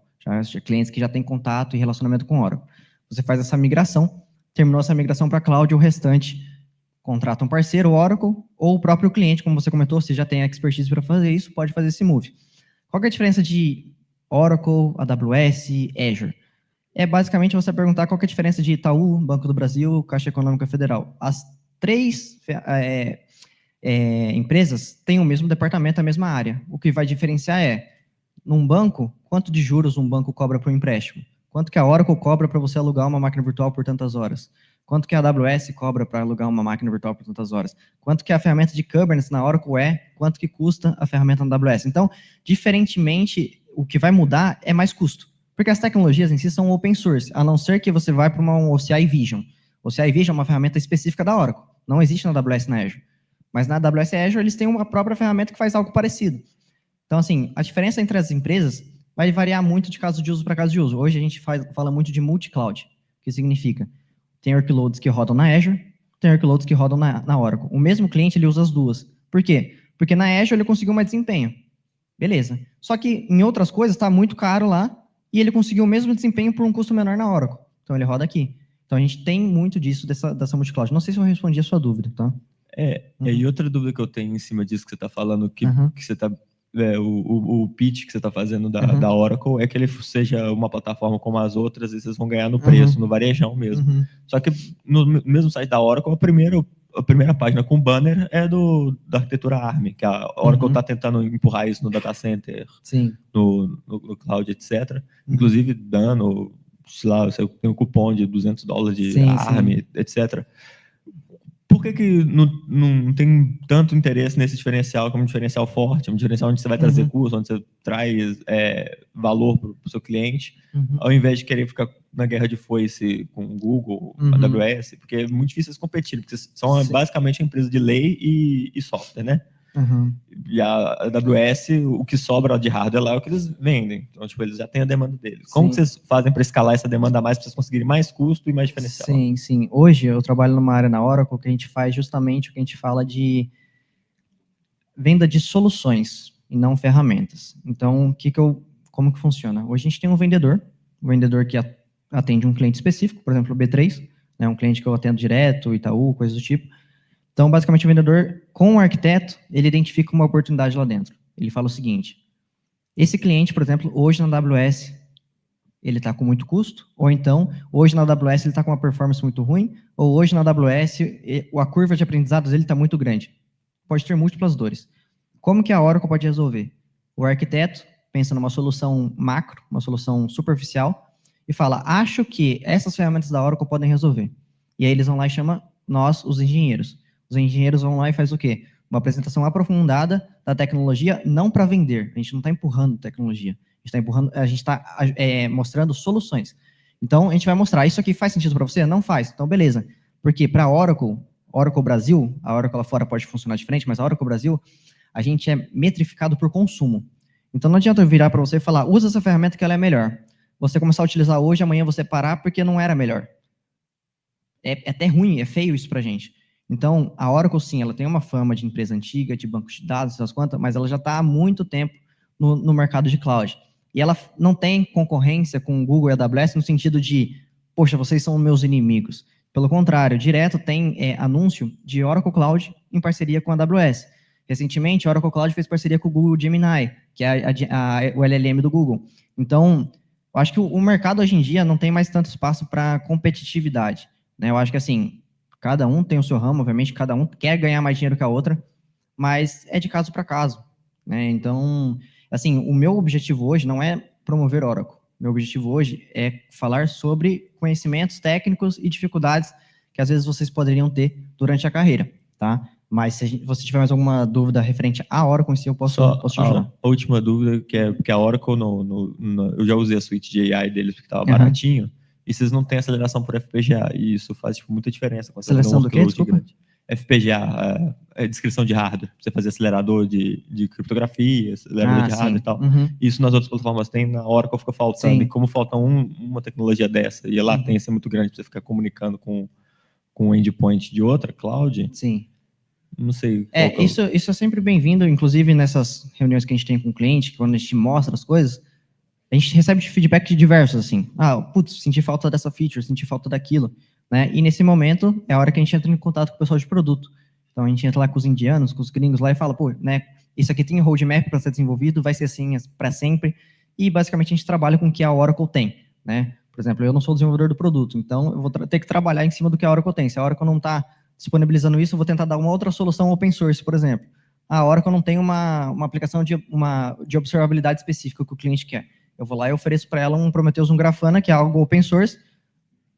clientes que já têm contato e relacionamento com Oracle. Você faz essa migração, terminou essa migração para cloud, o restante contrata um parceiro, Oracle, ou o próprio cliente, como você comentou, se já tem expertise para fazer isso, pode fazer esse move. Qual que é a diferença de Oracle, AWS, Azure? É basicamente você perguntar qual que é a diferença de Itaú, Banco do Brasil, Caixa Econômica Federal. As três empresas têm o mesmo departamento, a mesma área. O que vai diferenciar é, num banco, quanto de juros um banco cobra por um empréstimo? Quanto que a Oracle cobra para você alugar uma máquina virtual por tantas horas? Quanto que a AWS cobra para alugar uma máquina virtual por tantas horas? Quanto que a ferramenta de Kubernetes na Oracle quanto que custa a ferramenta na AWS? Então, diferentemente, o que vai mudar é mais custo. Porque as tecnologias em si são open source, a não ser que você vai para uma OCI Vision. OCI Vision é uma ferramenta específica da Oracle. Não existe na AWS e na Azure. Mas na AWS e Azure eles têm uma própria ferramenta que faz algo parecido. Então, assim, a diferença entre as empresas vai variar muito de caso de uso para caso de uso. Hoje a gente fala muito de multi-cloud, que significa tem workloads que rodam na Azure, tem workloads que rodam na Oracle. O mesmo cliente ele usa as duas. Por quê? Porque na Azure ele conseguiu mais desempenho. Beleza. Só que em outras coisas está muito caro lá e ele conseguiu o mesmo desempenho por um custo menor na Oracle. Então ele roda aqui. Então a gente tem muito disso dessa multi-cloud. Não sei se eu respondi a sua dúvida, tá? E outra dúvida que eu tenho em cima disso que você está falando, que você está o pitch que você está fazendo da Oracle é que ele seja uma plataforma como as outras e vocês vão ganhar no preço, no varejão mesmo. Só que no mesmo site da Oracle, a primeira página com banner é da arquitetura ARM, que a Oracle está tentando empurrar isso no data center, no cloud, etc. Inclusive dando, sei lá, você tem um cupom de $200 de ARM, etc. Por que não tem tanto interesse nesse diferencial como um diferencial forte, um diferencial onde você vai trazer custo, onde você traz valor para o seu cliente, ao invés de querer ficar na guerra de foice com o Google, AWS, porque é muito difícil eles competirem, porque são basicamente a empresa de lei e software, né? E a AWS, o que sobra de hardware lá é o que eles vendem. Então, tipo, eles já têm a demanda deles. Como que vocês fazem para escalar essa demanda a mais, para vocês conseguirem mais custo e mais diferencial? Sim. Hoje eu trabalho numa área na Oracle que a gente faz justamente o que a gente fala de venda de soluções e não ferramentas. Então, como que funciona? Hoje a gente tem um vendedor que atende um cliente específico, por exemplo, o B3, né, um cliente que eu atendo direto, Itaú, coisas do tipo. Então, basicamente, o vendedor, com o arquiteto, ele identifica uma oportunidade lá dentro. Ele fala o seguinte: esse cliente, por exemplo, hoje na AWS, ele está com muito custo, ou então, hoje na AWS ele está com uma performance muito ruim, ou hoje na AWS a curva de aprendizados dele está muito grande. Pode ter múltiplas dores. Como que a Oracle pode resolver? O arquiteto pensa numa solução macro, uma solução superficial, e fala, acho que essas ferramentas da Oracle podem resolver. E aí eles vão lá e chamam nós, os engenheiros. Os engenheiros vão lá e faz o quê? Uma apresentação aprofundada da tecnologia, não para vender. A gente não está empurrando tecnologia. A gente está mostrando soluções. Então, a gente vai mostrar, isso aqui faz sentido para você? Não faz. Então, beleza. Porque para Oracle Brasil, a Oracle lá fora pode funcionar diferente, mas a Oracle Brasil, a gente é metrificado por consumo. Então, não adianta eu virar para você e falar, usa essa ferramenta que ela é melhor. Você começar a utilizar hoje, amanhã você parar porque não era melhor. É até ruim, é feio isso para a gente. Então, a Oracle, sim, ela tem uma fama de empresa antiga, de banco de dados, essas quantas, mas ela já está há muito tempo no mercado de cloud. E ela não tem concorrência com o Google e a AWS no sentido de, poxa, vocês são meus inimigos. Pelo contrário, direto tem anúncio de Oracle Cloud em parceria com a AWS. Recentemente, a Oracle Cloud fez parceria com o Google Gemini, que é o LLM do Google. Então, eu acho que o mercado hoje em dia não tem mais tanto espaço para competitividade, né? Eu acho que, assim, cada um tem o seu ramo, obviamente, cada um quer ganhar mais dinheiro que a outra, mas é de caso para caso, né? Então, assim, o meu objetivo hoje não é promover Oracle. Meu objetivo hoje é falar sobre conhecimentos técnicos e dificuldades que às vezes vocês poderiam ter durante a carreira, tá? Mas se você tiver mais alguma dúvida referente à Oracle em si, eu posso te ajudar. A última dúvida, que é porque a Oracle, eu já usei a suíte de AI deles porque estava baratinho, e vocês não têm aceleração por FPGA, e isso faz muita diferença. Seleção do quê, desculpa? Grande. FPGA, descrição de hardware, você fazer acelerador de criptografia, acelerador de hardware e tal. Isso nas outras plataformas tem, na Oracle fica faltando, e como falta uma tecnologia dessa, e a latência é muito grande para você ficar comunicando com o endpoint de outra cloud, não sei. Isso é sempre bem-vindo, inclusive nessas reuniões que a gente tem com o cliente, quando a gente mostra as coisas, a gente recebe feedback de diversos, assim, senti falta dessa feature, senti falta daquilo, né? E nesse momento é a hora que a gente entra em contato com o pessoal de produto. Então a gente entra lá com os indianos, com os gringos lá e fala, né, isso aqui tem roadmap para ser desenvolvido, vai ser assim para sempre, e basicamente a gente trabalha com o que a Oracle tem, né? Por exemplo, eu não sou desenvolvedor do produto, então eu vou ter que trabalhar em cima do que a Oracle tem. Se a Oracle não está disponibilizando isso, eu vou tentar dar uma outra solução open source, por exemplo. A Oracle não tem uma aplicação de observabilidade específica que o cliente quer. Eu vou lá e ofereço para ela um Prometheus, um Grafana, que é algo open source,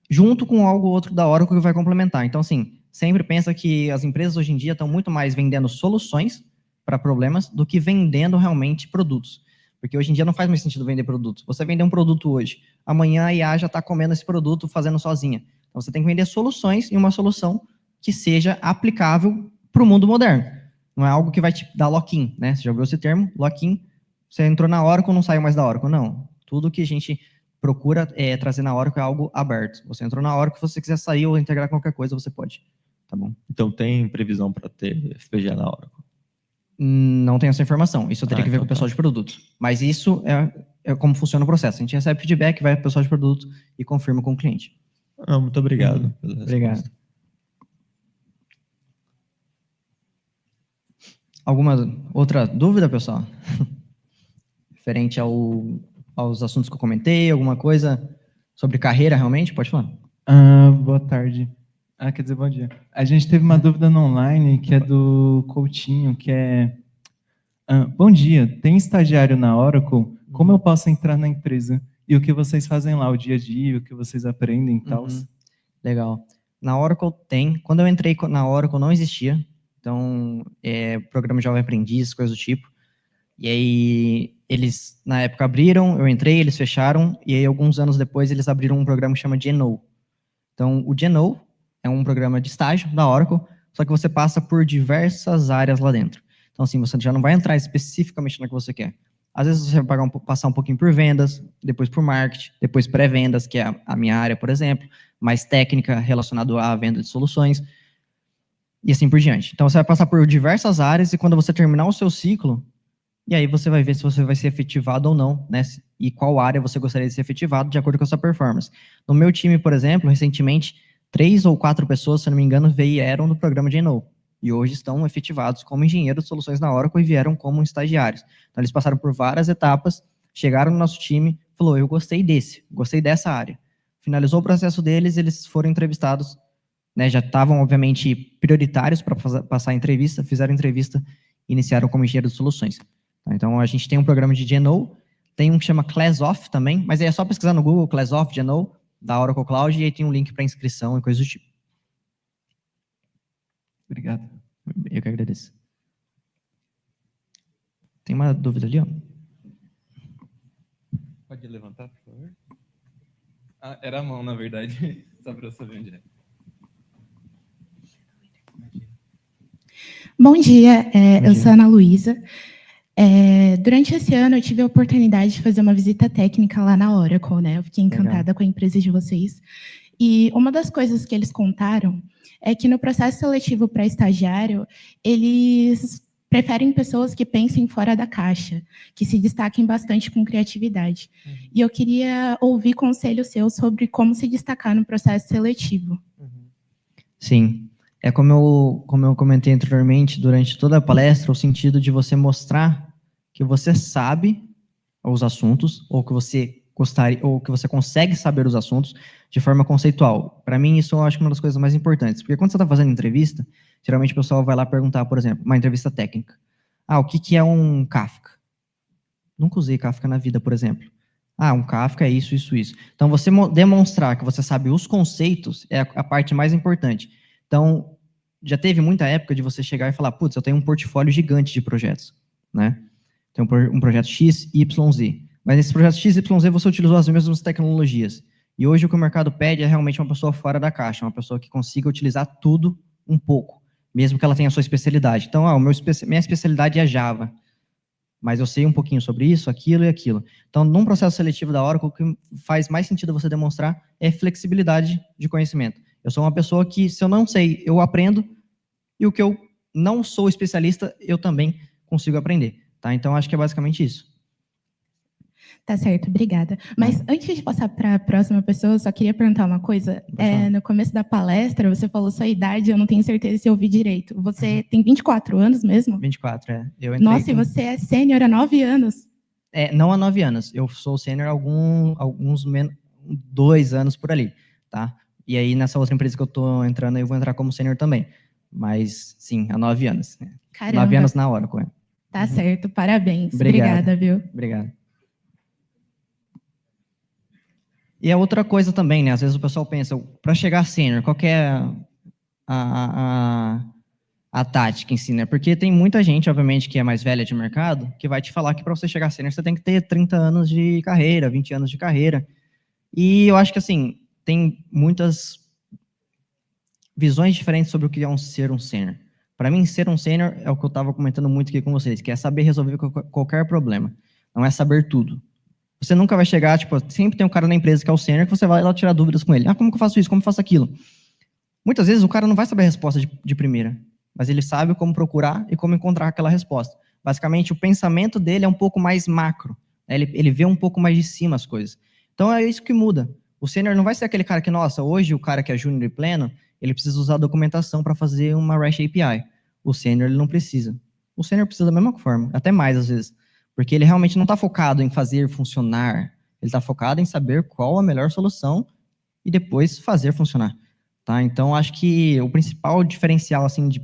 junto com algo outro da Oracle que vai complementar. Então, assim, sempre pensa que as empresas hoje em dia estão muito mais vendendo soluções para problemas do que vendendo realmente produtos. Porque hoje em dia não faz mais sentido vender produtos. Você vender um produto hoje, amanhã a IA já está comendo esse produto, fazendo sozinha. Então, você tem que vender soluções e uma solução que seja aplicável para o mundo moderno. Não é algo que vai te dar lock-in, né? Você já ouviu esse termo? Lock-in. Você entrou na Oracle, não saiu mais da Oracle. Não. Tudo que a gente procura trazer na Oracle é algo aberto. Você entrou na Oracle, se você quiser sair ou integrar qualquer coisa, você pode. Tá bom? Então, tem previsão para ter FPGA na Oracle? Não tenho essa informação. Isso eu teria que ver com o pessoal de produto. Mas isso é como funciona o processo. A gente recebe feedback, vai para o pessoal de produto e confirma com o cliente. Muito obrigado. Obrigado. Alguma outra dúvida, pessoal? Referente aos assuntos que eu comentei, alguma coisa sobre carreira, realmente? Pode falar. Boa tarde. Quer dizer, bom dia. A gente teve uma dúvida no online, que é do Coutinho, que é... bom dia, tem estagiário na Oracle? Como eu posso entrar na empresa? E o que vocês fazem lá, o dia a dia, o que vocês aprendem e tal? Legal. Na Oracle tem. Quando eu entrei na Oracle não existia. Então, programa Jovem Aprendiz, coisa do tipo. E aí, eles, na época, abriram, eu entrei, eles fecharam, e aí, alguns anos depois, eles abriram um programa que chama Geno. Então, o Geno é um programa de estágio da Oracle, só que você passa por diversas áreas lá dentro. Então, assim, você já não vai entrar especificamente na que você quer. Às vezes, você vai passar um pouquinho por vendas, depois por marketing, depois pré-vendas, que é a minha área, por exemplo, mais técnica relacionada à venda de soluções, e assim por diante. Então, você vai passar por diversas áreas e quando você terminar o seu ciclo, e aí você vai ver se você vai ser efetivado ou não, né? E qual área você gostaria de ser efetivado de acordo com a sua performance. No meu time, por exemplo, recentemente, 3 ou 4 pessoas, se não me engano, vieram do programa Geno. E hoje estão efetivados como engenheiros de soluções na Oracle e vieram como estagiários. Então, eles passaram por várias etapas, chegaram no nosso time, falou, eu gostei dessa área. Finalizou o processo deles, eles foram entrevistados, né, já estavam, obviamente, prioritários para passar a entrevista, fizeram a entrevista e iniciaram como engenheiro de soluções. Então, a gente tem um programa de Geno, tem um que chama ClassOff também, mas aí é só pesquisar no Google, ClassOff, Geno, da Oracle Cloud, e aí tem um link para inscrição e coisa do tipo. Obrigado. Eu que agradeço. Tem uma dúvida ali, ó. Pode levantar, por favor? Era a mão, na verdade, só para eu saber onde é. Bom dia, eu sou a Ana Luísa. Durante esse ano, eu tive a oportunidade de fazer uma visita técnica lá na Oracle, né? Eu fiquei encantada com a empresa de vocês. E uma das coisas que eles contaram é que no processo seletivo para estagiário, eles preferem pessoas que pensem fora da caixa, que se destaquem bastante com criatividade. E eu queria ouvir conselho seu sobre como se destacar no processo seletivo. Sim. É como eu comentei anteriormente, durante toda a palestra, o sentido de você mostrar que você sabe os assuntos, ou que você gostaria, ou que você consegue saber os assuntos de forma conceitual. Para mim, isso eu acho que é uma das coisas mais importantes, porque quando você está fazendo entrevista, geralmente o pessoal vai lá perguntar, por exemplo, uma entrevista técnica. Ah, o que que é um Kafka? Nunca usei Kafka na vida, por exemplo. Ah, um Kafka é isso, isso, isso. Então, você demonstrar que você sabe os conceitos é a parte mais importante. Então, já teve muita época de você chegar e falar, putz, eu tenho um portfólio gigante de projetos, né? Tem um projeto X, Y, Z. Mas nesse projeto X, Y, Z você utilizou as mesmas tecnologias. E hoje o que o mercado pede é realmente uma pessoa fora da caixa, uma pessoa que consiga utilizar tudo um pouco, mesmo que ela tenha a sua especialidade. Então, minha especialidade é Java, mas eu sei um pouquinho sobre isso, aquilo e aquilo. Então, num processo seletivo da Oracle, o que faz mais sentido você demonstrar é flexibilidade de conhecimento. Eu sou uma pessoa que, se eu não sei, eu aprendo, e o que eu não sou especialista, eu também consigo aprender. Tá? Então, acho que é basicamente isso. Tá certo, obrigada. Mas antes de passar para a próxima pessoa, eu só queria perguntar uma coisa. No começo da palestra, você falou sua idade, eu não tenho certeza se eu ouvi direito. Você tem 24 anos mesmo? 24, é. Eu entrei Nossa, e você é sênior há 9 anos. Não há 9 anos. Eu sou sênior há alguns 2 anos por ali, tá? E aí, nessa outra empresa que eu estou entrando, eu vou entrar como sênior também. Mas, sim, há 9 anos. Né? Caramba. 9 anos na Oracle. Tá certo, parabéns. Obrigado. Obrigada, viu? Obrigado. E a outra coisa também, né? Às vezes o pessoal pensa, para chegar a sênior, qual que é a tática em si, né? Porque tem muita gente, obviamente, que é mais velha de mercado, que vai te falar que para você chegar a sênior, você tem que ter 30 anos de carreira, 20 anos de carreira. E eu acho que, assim, tem muitas visões diferentes sobre o que é ser um sênior. Para mim, ser um sênior é o que eu estava comentando muito aqui com vocês, que é saber resolver qualquer problema. Não é saber tudo. Você nunca vai chegar, tipo, sempre tem um cara na empresa que é o sênior que você vai lá tirar dúvidas com ele. Ah, como que eu faço isso? Como eu faço aquilo? Muitas vezes o cara não vai saber a resposta de primeira, mas ele sabe como procurar e como encontrar aquela resposta. Basicamente, o pensamento dele é um pouco mais macro. Né? Ele vê um pouco mais de cima as coisas. Então, é isso que muda. O sênior não vai ser aquele cara que, nossa, hoje o cara que é júnior e pleno, ele precisa usar a documentação para fazer uma REST API. O sênior, ele não precisa. O sênior precisa da mesma forma, até mais às vezes. Porque ele realmente não está focado em fazer funcionar. Ele está focado em saber qual a melhor solução e depois fazer funcionar. Tá? Então, acho que o principal diferencial assim, de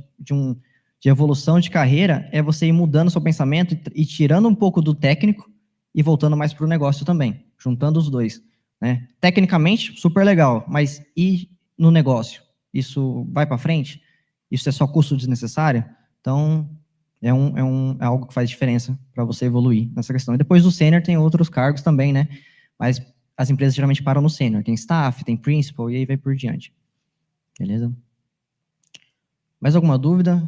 evolução de carreira é você ir mudando seu pensamento e tirando um pouco do técnico e voltando mais para o negócio também, juntando os dois. Né? Tecnicamente, super legal, mas e no negócio? Isso vai para frente? Isso é só custo desnecessário? Então, é algo que faz diferença para você evoluir nessa questão. E depois do sênior tem outros cargos também, né? Mas as empresas geralmente param no sênior. Tem staff, tem principal e aí vai por diante. Beleza? Mais alguma dúvida?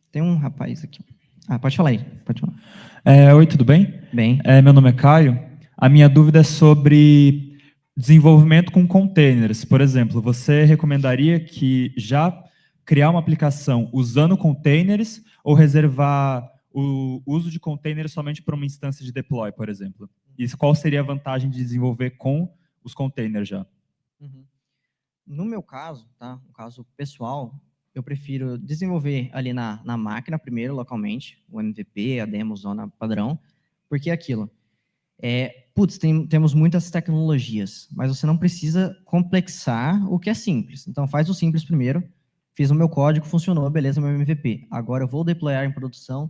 Tem um rapaz aqui. Ah, pode falar aí. Pode falar. Oi, tudo bem? Bem. Meu nome é Caio. A minha dúvida é sobre desenvolvimento com containers. Por exemplo, você recomendaria que já criar uma aplicação usando containers ou reservar o uso de containers somente para uma instância de deploy, por exemplo? E qual seria a vantagem de desenvolver com os containers já? No meu caso, tá? No caso pessoal, eu prefiro desenvolver ali na máquina primeiro, localmente, o MVP, a demo zona padrão, porque é aquilo. Temos muitas tecnologias, mas você não precisa complexar o que é simples. Então, faz o simples primeiro. Fiz o meu código, funcionou, beleza, meu MVP. Agora eu vou deployar em produção,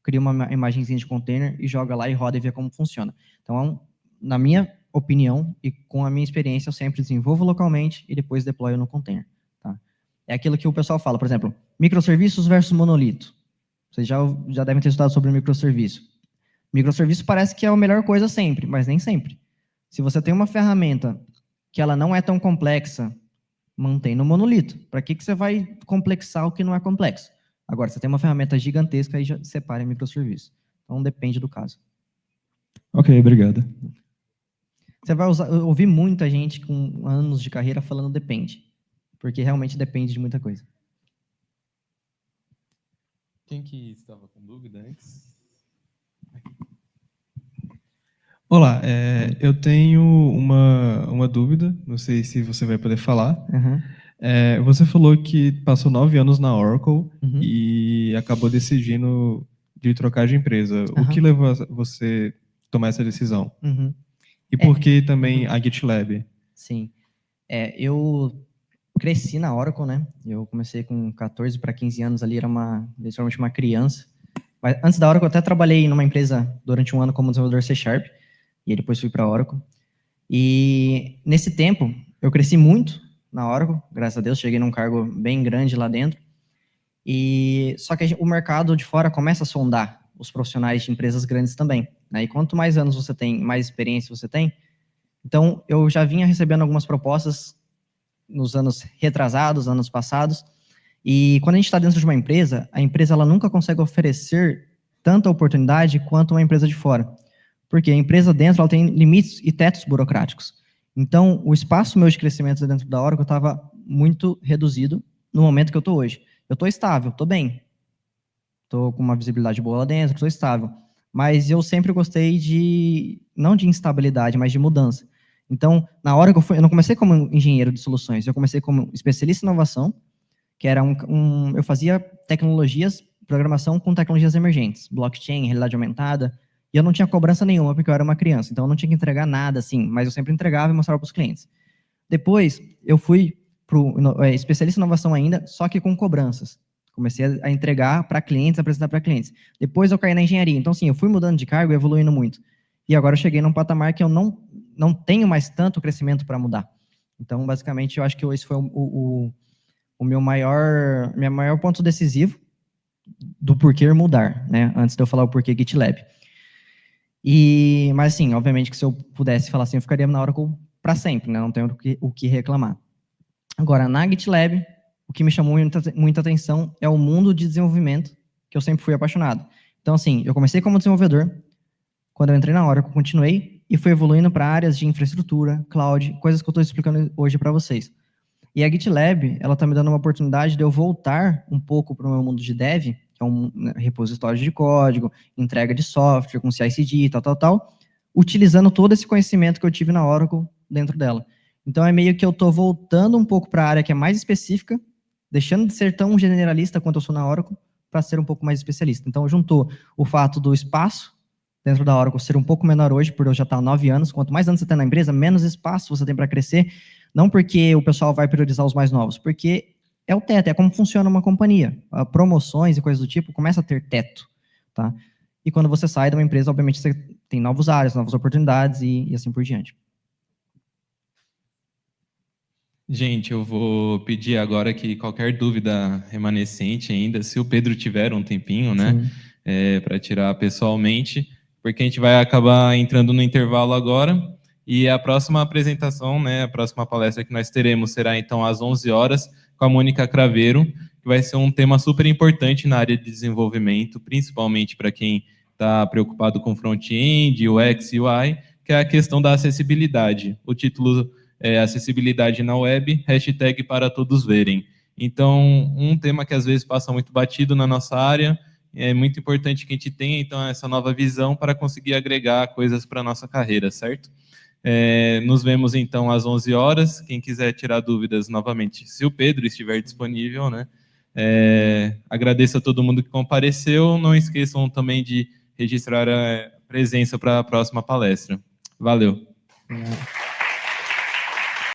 crio uma imagenzinha de container e joga lá e roda e vê como funciona. Então, na minha opinião e com a minha experiência, eu sempre desenvolvo localmente e depois deployo no container. Tá? É aquilo que o pessoal fala, por exemplo, microserviços versus monolito. Vocês já devem ter estudado sobre microserviço. Microserviço parece que é a melhor coisa sempre, mas nem sempre. Se você tem uma ferramenta que ela não é tão complexa, mantém no monolito. Para que você vai complexar o que não é complexo? Agora, você tem uma ferramenta gigantesca, aí já separa em microserviço. Então, depende do caso. Ok, obrigado. Você vai ouvir muita gente com anos de carreira falando depende, porque realmente depende de muita coisa. Quem que estava com dúvida antes? Olá, eu tenho uma dúvida, não sei se você vai poder falar. Uhum. Você falou que passou 9 anos na Oracle Uhum. e acabou decidindo de trocar de empresa. O que levou a você a tomar essa decisão? Uhum. E por que também a GitLab? Sim. Eu cresci na Oracle, né? Eu comecei com 14 para 15 anos ali, era literalmente uma criança. Mas antes da Oracle, eu até trabalhei numa empresa durante um ano como desenvolvedor C#, e aí depois fui para a Oracle. E nesse tempo, eu cresci muito na Oracle, graças a Deus, cheguei num cargo bem grande lá dentro. Só que o mercado de fora começa a sondar os profissionais de empresas grandes também, né? E quanto mais anos você tem, mais experiência você tem. Então, eu já vinha recebendo algumas propostas nos anos retrasados, anos passados, e quando a gente está dentro de uma empresa, a empresa ela nunca consegue oferecer tanta oportunidade quanto uma empresa de fora, porque a empresa dentro ela tem limites e tetos burocráticos. Então, o espaço meu de crescimento dentro da Oracle estava muito reduzido no momento que eu estou hoje. Eu estou estável, estou bem, estou com uma visibilidade boa lá dentro, estou estável, mas eu sempre gostei não de instabilidade, mas de mudança. Então, na hora que eu não comecei como engenheiro de soluções, eu comecei como especialista em inovação, que era eu fazia programação com tecnologias emergentes, blockchain, realidade aumentada, e eu não tinha cobrança nenhuma, porque eu era uma criança, então eu não tinha que entregar nada, assim, mas eu sempre entregava e mostrava para os clientes. Depois, eu fui para especialista em inovação ainda, só que com cobranças. Comecei a entregar para clientes, apresentar para clientes. Depois eu caí na engenharia, então, assim, eu fui mudando de cargo e evoluindo muito. E agora eu cheguei num patamar que eu não tenho mais tanto crescimento para mudar. Então, basicamente, eu acho que esse foi o meu maior ponto decisivo do porquê mudar, né? Antes de eu falar o porquê GitLab. Mas, assim, obviamente que se eu pudesse falar assim, eu ficaria na Oracle para sempre, né? Não tenho o que reclamar. Agora, na GitLab, o que me chamou muita atenção é o mundo de desenvolvimento, que eu sempre fui apaixonado. Então, assim, eu comecei como desenvolvedor, quando eu entrei na Oracle, eu continuei e fui evoluindo para áreas de infraestrutura, cloud, coisas que eu estou explicando hoje para vocês. E a GitLab, ela está me dando uma oportunidade de eu voltar um pouco para o meu mundo de dev, que é um repositório de código, entrega de software, com CI/CD, tal, utilizando todo esse conhecimento que eu tive na Oracle dentro dela. Então, é meio que eu estou voltando um pouco para a área que é mais específica, deixando de ser tão generalista quanto eu sou na Oracle, para ser um pouco mais especialista. Então, juntou o fato do espaço dentro da Oracle ser um pouco menor hoje, por eu já estar há 9 anos. Quanto mais anos você tem na empresa, menos espaço você tem para crescer. Não porque o pessoal vai priorizar os mais novos, porque é o teto, é como funciona uma companhia. Promoções e coisas do tipo, começa a ter teto, tá? E quando você sai de uma empresa, obviamente, você tem novas áreas, novas oportunidades e assim por diante. Gente, eu vou pedir agora que qualquer dúvida remanescente ainda, se o Pedro tiver um tempinho, né, para tirar pessoalmente, porque a gente vai acabar entrando no intervalo agora, e a próxima apresentação, né, a próxima palestra que nós teremos será então às 11 horas, com a Mônica Craveiro, que vai ser um tema super importante na área de desenvolvimento, principalmente para quem está preocupado com front-end, UX e UI, que é a questão da acessibilidade. O título acessibilidade na web, hashtag para todos verem. Então, um tema que às vezes passa muito batido na nossa área, é muito importante que a gente tenha, então, essa nova visão para conseguir agregar coisas para a nossa carreira, certo? Nos vemos, então, às 11 horas. Quem quiser tirar dúvidas, novamente, se o Pedro estiver disponível, né? Agradeço a todo mundo que compareceu. Não esqueçam também de registrar a presença para a próxima palestra. Valeu.